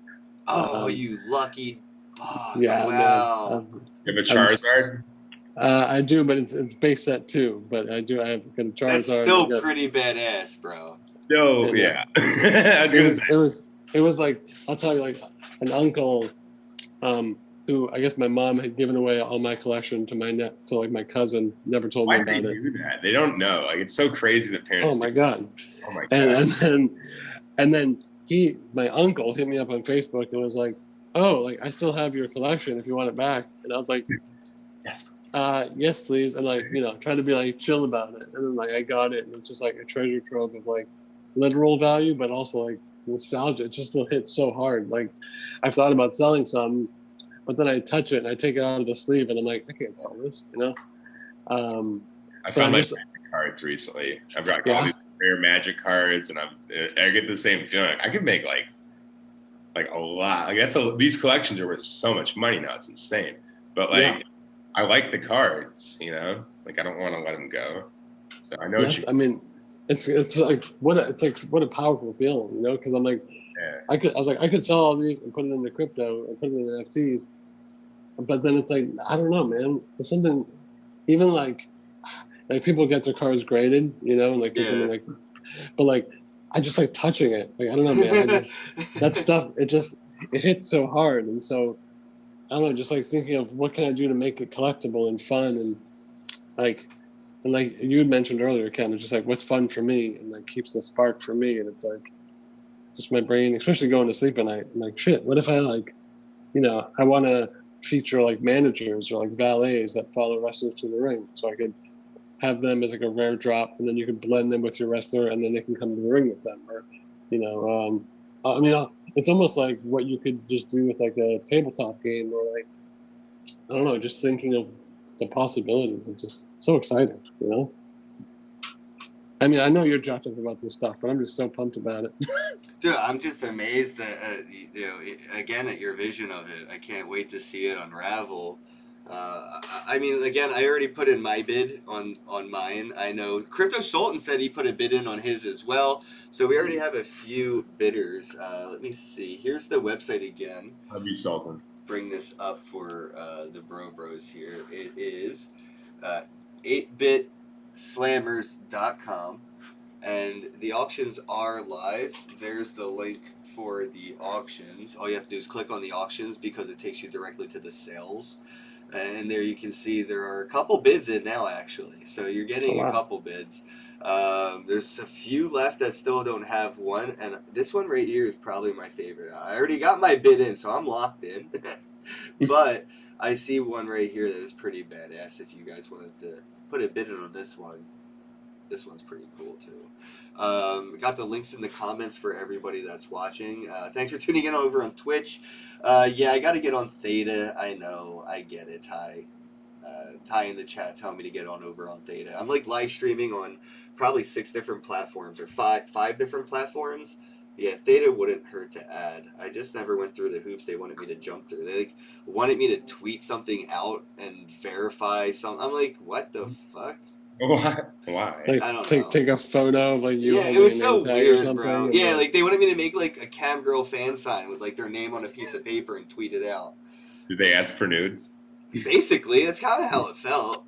Oh, you lucky bug. Yeah, wow. You have a Charizard? I do, but it's base set too. But I have got a Charizard. That's still pretty badass, bro. No, yeah. It was like, I'll tell you, like an uncle, who I guess my mom had given away all my collection to my cousin. Never told me about it. Why do they do that? They don't know. Like, it's so crazy that parents. Oh my god. And then my uncle hit me up on Facebook and was like, "Oh, like I still have your collection if you want it back." And I was like, "Yes, yes, please. And like, try to be like chill about it. And then like I got it, and it's just like a treasure trove of like literal value, but also like nostalgia. It just still hits so hard. Like I've thought about selling some, but then I touch it and I take it out of the sleeve, and I'm like, I can't sell this, I but found I my just, magic cards recently. I've got all yeah, these rare magic cards, and I get the same feeling. I could make like a lot. I guess these collections are worth so much money now. It's insane. But like, yeah, I like the cards. Like I don't want to let them go. So I know yeah. what you. I mean, it's like what a powerful feeling, because I'm like, Yeah. I was like, I could sell all these and put it into crypto and put it in NFTs, but then it's like, I don't know, man. There's something, even like people get their cards graded, and like get them in, like, but like I just like touching it. Like I don't know, man. I just that stuff. It hits so hard, and so I don't know. Just like thinking of what can I do to make it collectible and fun, like and like you had mentioned earlier, Ken. It's just like what's fun for me, and like keeps the spark for me. And it's like just my brain, especially going to sleep at night. I'm like, shit. What if I like, I want to feature like managers or like valets that follow wrestlers to the ring, so I could have them as like a rare drop, and then you can blend them with your wrestler, and then they can come to the ring with them. Or, I mean, it's almost like what you could just do with like a tabletop game, or like, I don't know, just thinking of the possibilities. It's just so exciting. I mean, I know you're jacked up about this stuff, but I'm just so pumped about it. Dude, I'm just amazed that again at your vision of it. I can't wait to see it unravel. I mean, again, I already put in my bid on mine. I know Crypto Sultan said he put a bid in on his as well. So we already have a few bidders. Let me see. Here's the website again. I'll be Sultan. Bring this up for the bros here. It is 8bitslammers.com. And the auctions are live. There's the link for the auctions. All you have to do is click on the auctions because it takes you directly to the sales. And there you can see there are a couple bids in now, actually. So you're getting a couple bids. There's a few left that still don't have one. And this one right here is probably my favorite. I already got my bid in, so I'm locked in. But I see one right here that is pretty badass if you guys wanted to put a bid in on this one. This one's pretty cool too. Got the links in the comments for everybody that's watching. Thanks for tuning in over on Twitch. Yeah, I got to get on Theta. I know. I get it, Ty. Ty in the chat telling me to get on over on Theta. I'm like live streaming on probably 6 different platforms or five different platforms. Yeah, Theta wouldn't hurt to add. I just never went through the hoops they wanted me to jump through. They like wanted me to tweet something out and verify something. I'm like, what the fuck? Why? Like, I don't know. Take a photo of like you. Yeah, it was so weird, or bro. and Yeah, like they wanted me to make like a cam girl fan sign with like their name on a piece of paper and tweet it out. Did they ask for nudes? Basically, that's kind of how it felt.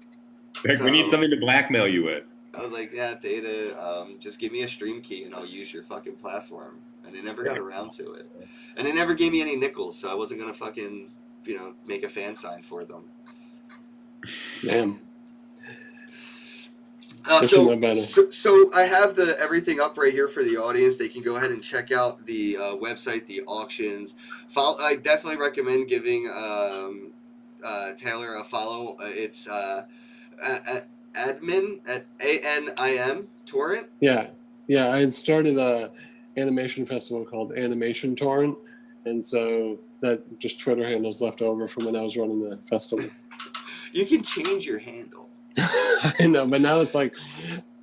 Like, we need something to blackmail you with. I was like, yeah, Theta, just give me a stream key and I'll use your fucking platform. And they never got around to it. And they never gave me any nickels, so I wasn't gonna fucking, make a fan sign for them. Man. So I have everything up right here for the audience. They can go ahead and check out the website, the auctions. I definitely recommend giving Taylor a follow. It's admin at ANIM Torrent. Yeah. I had started a animation festival called Animation Torrent, and so that just Twitter handles left over from when I was running the festival. You can change your handle. I know, but now it's like,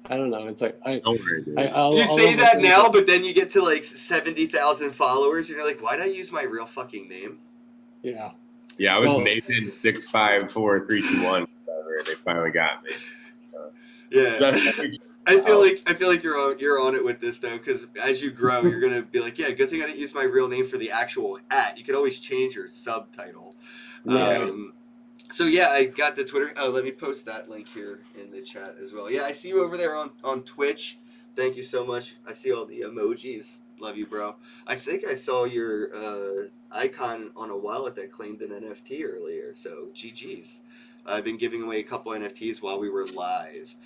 I don't know. It's like Don't worry, dude. You say that now, but then you get to like 70,000 followers, and you're like, why'd I use my real fucking name? Yeah. Yeah, I was Nathan 654321. They finally got me. Yeah. I feel like you're on it with this though, because as you grow, you're gonna be like, yeah, good thing I didn't use my real name for the actual @ You could always change your subtitle. Right. So yeah, I got the Twitter. Oh, let me post that link here in the chat as well. Yeah, I see you over there on Twitch. Thank you so much. I see all the emojis. Love you, bro. I think I saw your icon on a wallet that claimed an NFT earlier. So GG's. I've been giving away a couple NFTs while we were live.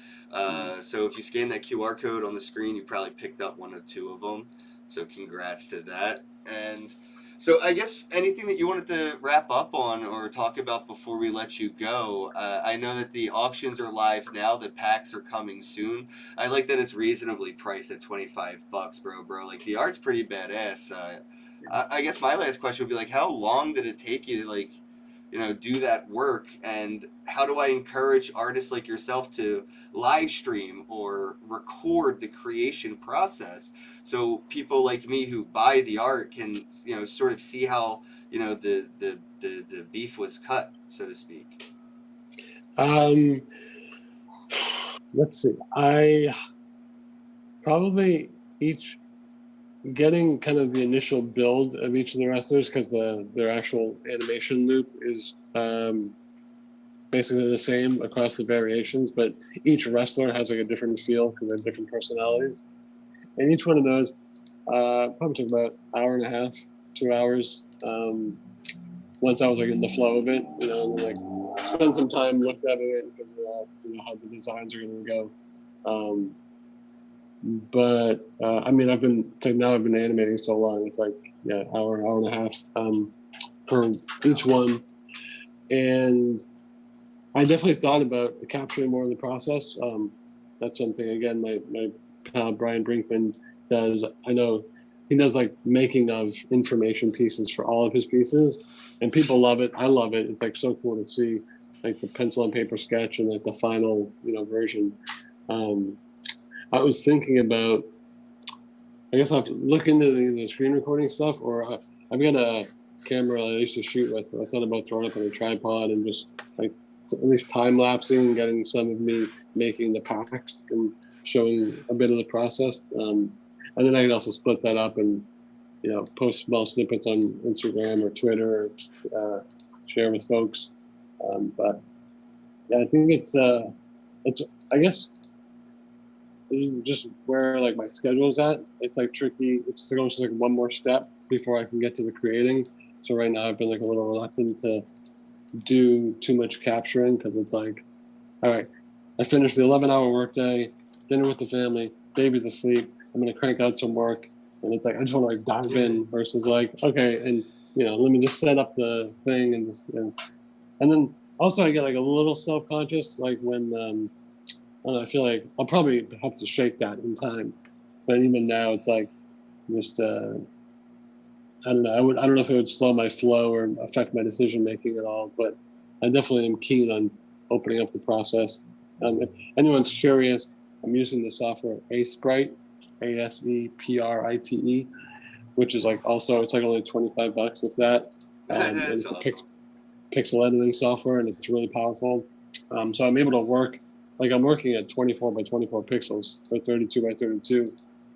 So if you scan that QR code on the screen, you probably picked up 1 or 2 of them. So congrats to that. And So I guess anything that you wanted to wrap up on or talk about before we let you go. I know that the auctions are live now. The packs are coming soon. I like that it's reasonably priced at $25, bro. Like the art's pretty badass. I guess my last question would be like, how long did it take you to like, do that work, and how do I encourage artists like yourself to live stream or record the creation process so people like me who buy the art can sort of see how the beef was cut, so to speak. Let's see. I probably each getting kind of the initial build of each of the wrestlers, because their actual animation loop is basically the same across the variations, but each wrestler has like a different feel because they have different personalities, and each one of those probably took about an hour and a half, 2 hours. Once I was like in the flow of it, and then like spend some time looking at it and figure out how the designs are going to go. But I mean, I've been animating so long. It's like hour and a half per each one, and I definitely thought about capturing more of the process. That's something again my pal Brian Brinkman does. I know he does like making of information pieces for all of his pieces, and people love it. I love it. It's like so cool to see like the pencil and paper sketch and like the final version. I was thinking about, I guess I'll have to look into the screen recording stuff, or I've got a camera I used to shoot with. I thought about throwing it up on a tripod and just like at least time lapsing and getting some of me making the packs and showing a bit of the process. And then I can also split that up and post small snippets on Instagram or Twitter, or share with folks. But yeah, I think it's I guess just where like my schedule's at. It's like tricky. It's almost like one more step before I can get to the creating. So right now I've been like a little reluctant to do too much capturing, because it's like, all right, I finished the 11-hour workday, dinner with the family, baby's asleep, I'm gonna crank out some work, and it's like I just want to like dive in versus like, okay, and let me just set up the thing and just and then also I get like a little self-conscious like when I feel like I'll probably have to shake that in time, but even now it's like just I don't know. I don't know if it would slow my flow or affect my decision making at all, but I definitely am keen on opening up the process. If anyone's curious, I'm using the software Asprite, ASEPRITE, which is like also it's like only $25 if that. And it's awesome. A pixel editing software, and it's really powerful. So I'm able to work. Like I'm working at 24 by 24 pixels or 32 by 32,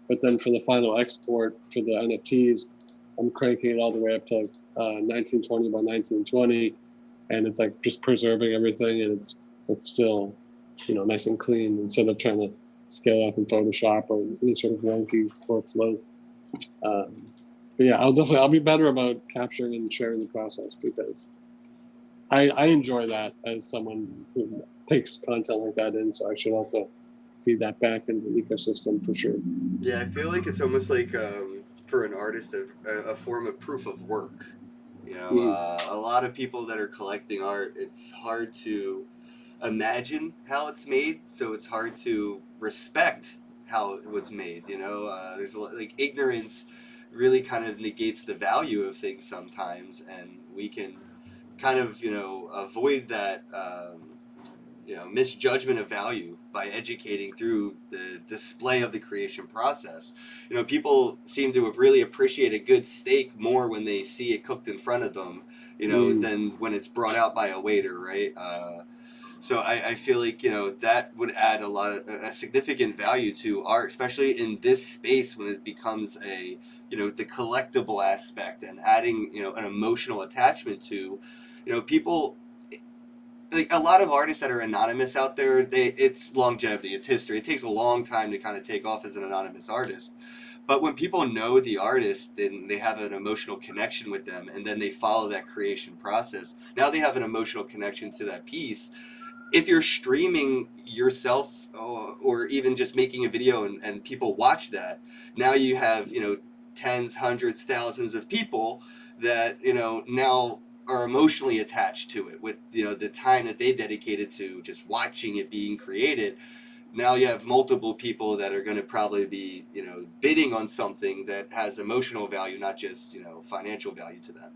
but then for the final export for the NFTs, I'm cranking it all the way up to 1920 by 1920, and it's like just preserving everything, and it's still nice and clean instead of trying to scale up in Photoshop or any sort of wonky workflow. But yeah, I'll be better about capturing and sharing the process, because I enjoy that as someone who takes content like that in, so I should also feed that back into the ecosystem for sure. Yeah, I feel like it's almost like for an artist a form of proof of work. A lot of people that are collecting art, it's hard to imagine how it's made, so it's hard to respect how it was made. There's a lot, like ignorance really kind of negates the value of things sometimes, and we can kind of avoid that misjudgment of value by educating through the display of the creation process. People seem to have really appreciated good steak more when they see it cooked in front of them, than when it's brought out by a waiter, right? So I feel like that would add a significant value to art, especially in this space when it becomes a the collectible aspect, and adding an emotional attachment to people. Like a lot of artists that are anonymous out there, it's longevity, it's history. It takes a long time to kind of take off as an anonymous artist. But when people know the artist, then they have an emotional connection with them, and then they follow that creation process. Now they have an emotional connection to that piece. If you're streaming yourself, or even just making a video and people watch that, now you have tens, hundreds, thousands of people that, you know, now are emotionally attached to it with, you know, the time that they dedicated to just watching it being created. Now you have multiple people that are going to probably be, you know, bidding on something that has emotional value, not just, you know, financial value to them.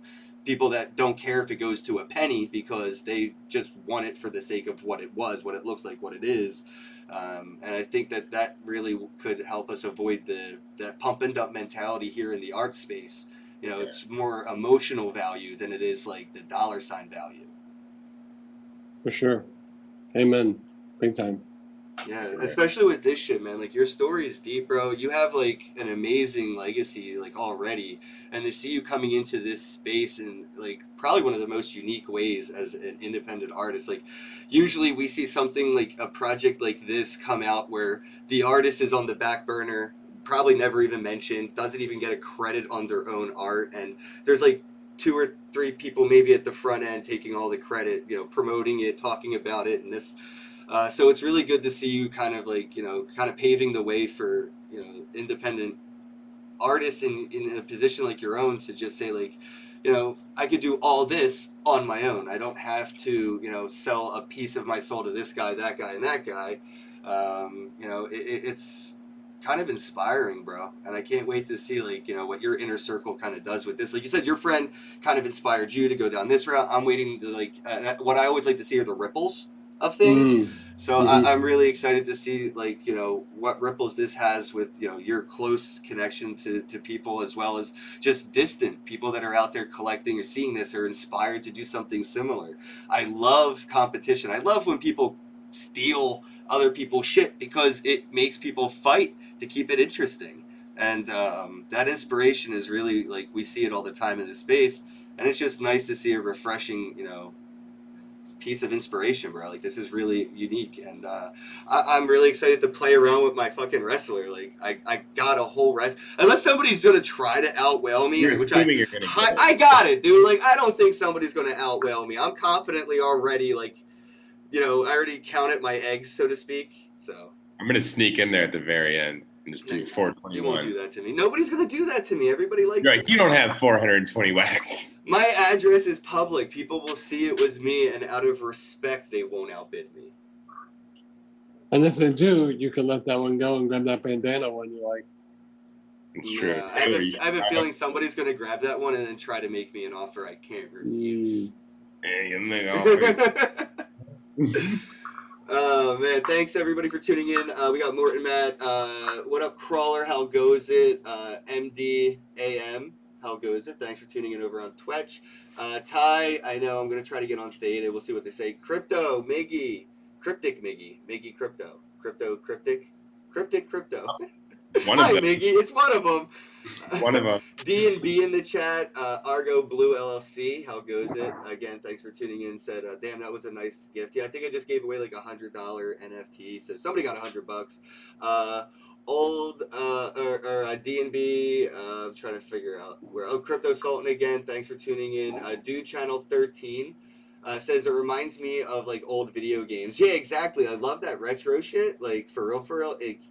People that don't care if it goes to a penny because they just want it for the sake of what it was, what it looks like, what it is. And I think that that really could help us avoid that pump and dump mentality here in the art space. You know, it's more emotional value than it is like the dollar sign value. For sure. Amen. Big time. Yeah, especially with this shit, man. Like, your story is deep, bro. You have like an amazing legacy, like, already, and to see you coming into this space in like probably one of the most unique ways as an independent artist. Like, usually we see something like a project like this come out where the artist is on the back burner, probably never even mentioned, doesn't even get a credit on their own art, and there's like 2 or 3 people maybe at the front end taking all the credit, you know, promoting it, talking about it, and this. So it's really good to see you kind of like, you know, kind of paving the way for, you know, independent artists in a position like your own to just say, like, you know, I could do all this on my own. I don't have to, you know, sell a piece of my soul to this guy, that guy, and that guy. You know, it's kind of inspiring, bro. And I can't wait to see, like, you know, what your inner circle kind of does with this. Like you said, your friend kind of inspired you to go down this route. I'm waiting to, like, what I always like to see are the ripples of things. So I'm really excited to see, like, you know, what ripples this has with, you know, your close connection to people, as well as just distant people that are out there collecting or seeing this are inspired to do something similar. I love competition. I love when people steal other people's shit because it makes people fight to keep it interesting. And that inspiration is really, like, we see it all the time in this space. And it's just nice to see a refreshing, you know, piece of inspiration, bro. Like, this is really unique, and I'm really excited to play around with my fucking wrestler. Like, I got a whole unless somebody's gonna try to outwhale me, You're which assuming you're gonna get it. I got it, dude. Like, I don't think somebody's gonna outwhale me. I'm confidently already, like, you know, I already counted my eggs, so to speak. So I'm gonna sneak in there at the very end and just do you won't 421. do that to me. Nobody's gonna do that to me. Everybody likes You're me. like, you don't have 420 wax. My address is public. People will see it was me, and out of respect, they won't outbid me. And if they do, you can let that one go and grab that bandana one you liked. It's true. Yeah, I have a feeling somebody's going to grab that one and then try to make me an offer I can't refuse. Hey, you make offer. Oh, man. Thanks, everybody, for tuning in. We got Morton, Matt. What up, Crawler? How goes it? MDAM. How goes it? Thanks for tuning in over on Twitch. Ty, I know I'm going to try to get on Theta. We'll see what they say. Crypto, Miggy. Cryptic Miggy. Miggy Crypto. Crypto, Cryptic. Cryptic Crypto. One Hi, of them. Miggy. It's one of them. One of them. D&B in the chat. Argo Blue LLC. How goes it? Again, thanks for tuning in. Said, damn, that was a nice gift. Yeah, I think I just gave away like $100 NFT. So somebody got $100. Old D&B. I'm trying to figure out where. Oh, Crypto Sultan again. Thanks for tuning in. Dude Channel 13 says it reminds me of like old video games. Yeah, exactly. I love that retro shit. Like, for real. Like,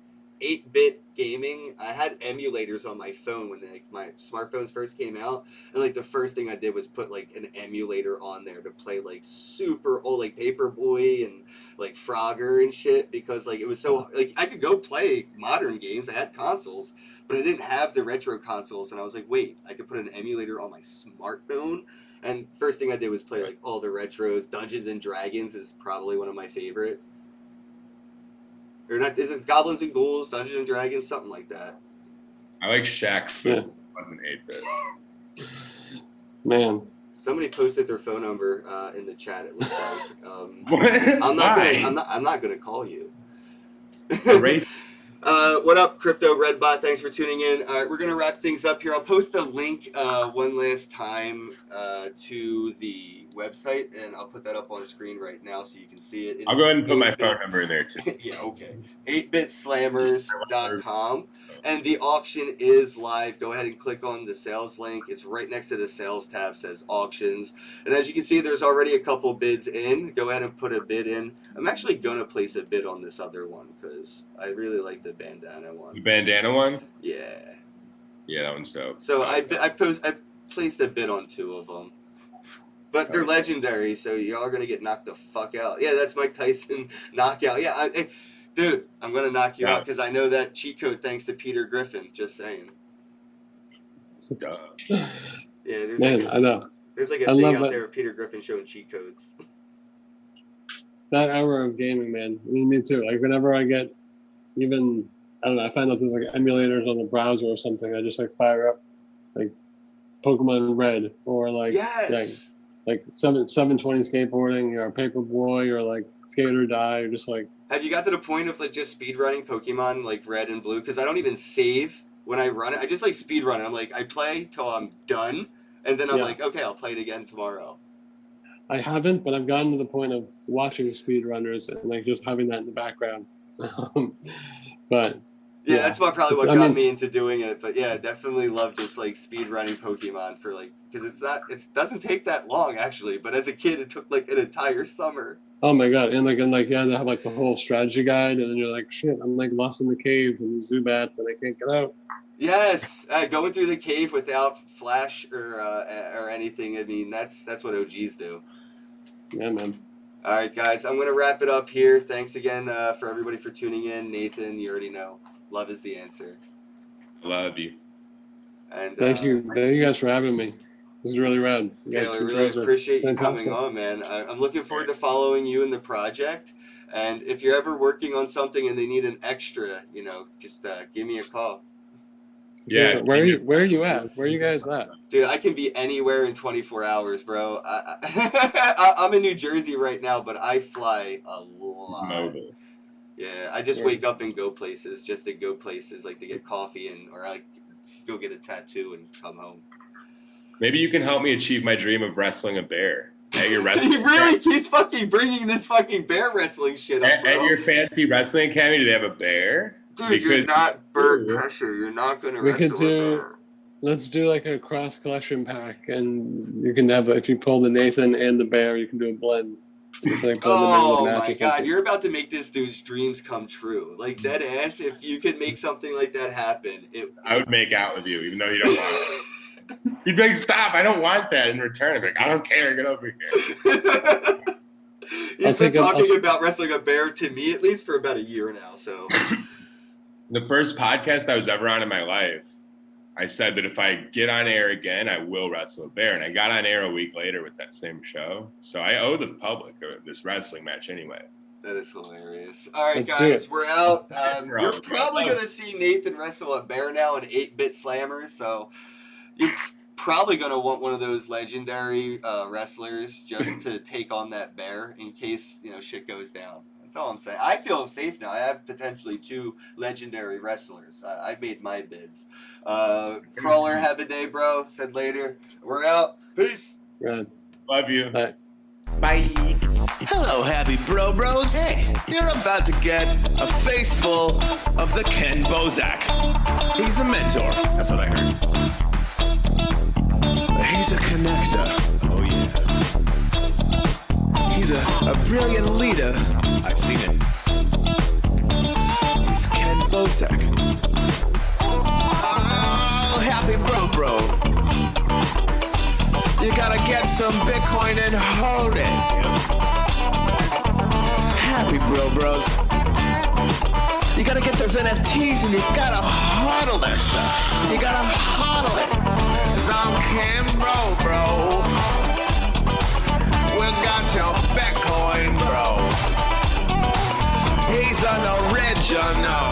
8-bit gaming. I had emulators on my phone when like my smartphones first came out, and like the first thing I did was put like an emulator on there to play like super old, like Paperboy and like Frogger and shit, because like it was so like I could go play modern games. I had consoles, but I didn't have the retro consoles, and I was like, wait, I could put an emulator on my smartphone. And first thing I did was play like all the retros. Dungeons and Dragons is probably one of my favorite. Or not, is it Goblins and Ghouls, Dungeons and Dragons, something like that? I like Shaq Fu. It wasn't 8-bit. Man. Somebody posted their phone number in the chat. It looks like. What? I'm not gonna call you. Right. What up, Crypto Redbot? Thanks for tuning in. All right, we're gonna wrap things up here. I'll post a link one last time to the website, and I'll put that up on screen right now so you can see it. I'll go ahead and put my phone number in there too. Yeah, okay. 8bitslammers.com. And the auction is live. Go ahead and click on the sales link. It's right next to the sales tab, says auctions. And as you can see, there's already a couple bids in. Go ahead and put a bid in. I'm actually going to place a bid on this other one because I really like the bandana one. The bandana one? Yeah. Yeah, that one's dope. So I placed a bid on 2 of them. But they're legendary, so y'all are going to get knocked the fuck out. Yeah, that's Mike Tyson knockout. Yeah, dude, I'm going to knock you out because I know that cheat code thanks to Peter Griffin. Just saying. Duh. Yeah, there's I know. There's like a thing out there with Peter Griffin showing cheat codes. That hour of gaming, man. I mean, me too. Like whenever I get even, I don't know, I find out there's like emulators on the browser or something. I just like fire up like Pokemon Red or like yes. Like 720 skateboarding, or Paperboy, or like Skate or Die, or just like. Have you got to the point of like just speedrunning Pokemon like Red and Blue? Because I don't even save when I run it. I just like speedrun it. I'm like, I play till I'm done, and then I'm like, okay, I'll play it again tomorrow. I haven't, but I've gotten to the point of watching speedrunners and like just having that in the background. But yeah, that's probably what got me into doing it. But yeah, definitely love just like speedrunning Pokemon for like, because it doesn't take that long actually. But as a kid, it took like an entire summer. Oh my god! And you had to have like the whole strategy guide, and then you're like, shit, I'm like lost in the cave and the Zubats, and I can't get out. Yes, going through the cave without flash or anything. I mean, that's what OGs do. Yeah, man. All right, guys, I'm gonna wrap it up here. Thanks again for everybody for tuning in. Nathan, you already know, love is the answer. Love you. And thank you guys for having me. This is really rad. Taylor, really appreciate you coming on, man. I'm looking forward to following you in the project. And if you're ever working on something and they need an extra, just give me a call. Yeah. Where are you at? Where are you guys at? Dude, I can be anywhere in 24 hours, bro. I'm in New Jersey right now, but I fly a lot. Mobile. Yeah, I just wake up and go places, just to go places, like to get coffee or like go get a tattoo and come home. Maybe you can help me achieve my dream of wrestling a bear. At your wrestling He really keeps fucking bringing this fucking bear wrestling shit up, bro. At your fancy wrestling academy, do they have a bear? Dude, you're not bird pressure. You're not going to wrestle a bear. Let's do like a cross collection pack, and you can have, if you pull the Nathan and the bear, you can do a blend. Oh my god, you're about to make this dude's dreams come true. Like, dead ass, if you could make something like that happen. I would make out with you, even though you don't want it. You'd be like, stop, I don't want that in return. I'm like, I don't care, get over here. You've been talking about wrestling a bear, to me at least, for about a year now, so. The first podcast I was ever on in my life, I said that if I get on air again, I will wrestle a bear. And I got on air a week later with that same show. So I owe the public this wrestling match anyway. That is hilarious. All right, guys, we're out. You're probably going to see Nathan wrestle a bear now in 8-bit slammers, so you're probably going to want one of those legendary wrestlers just to take on that bear in case, shit goes down. That's all I'm saying. I feel safe now. I have potentially 2 legendary wrestlers. I made my bids. Crawler, have a day, bro. Said later. We're out. Peace. Good. Love you. Bye. Bye. Hello, happy bros. Hey, you're about to get a face full of the Ken Bozak. He's a mentor. That's what I heard. He's a connector. Oh, yeah. He's a brilliant leader. I've seen it. He's Ken Bozak. Oh, happy bro. You gotta get some Bitcoin and hold it. Happy bros. You gotta get those NFTs and you gotta hodl that stuff. You gotta hodl it. 'Cause I'm Ken bro. We got your Bitcoin, bro. He's an original.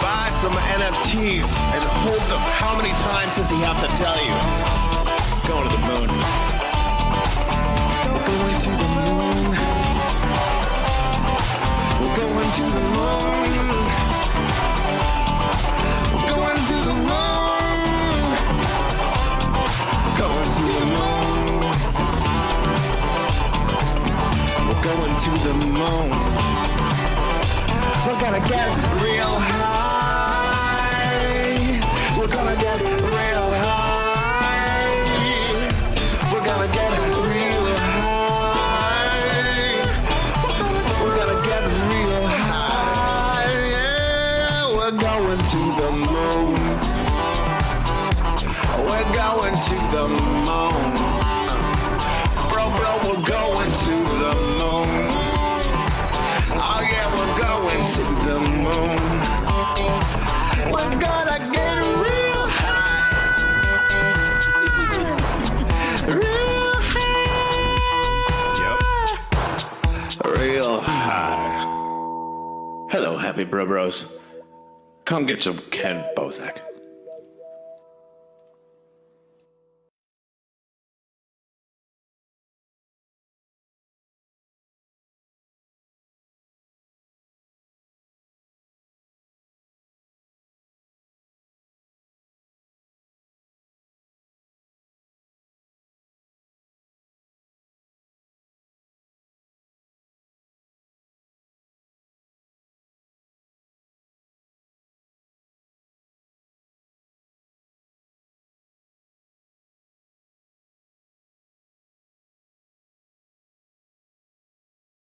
Buy some NFTs and hold them. How many times does he have to tell you? Going to the moon. We're going to the moon. We're going to the moon. We're going to the moon. Going to the moon. We're going to the moon. We're gonna get real high. We're gonna get real high. We're gonna get real high. We're gonna get real high. Yeah, we're going to the moon. going to the moon. Bro, we're going to the moon. Oh yeah, we're going to the moon. We're gonna get real high. Real high. Yep. Real high. Hello, happy bros. Come get some Ken Bozak.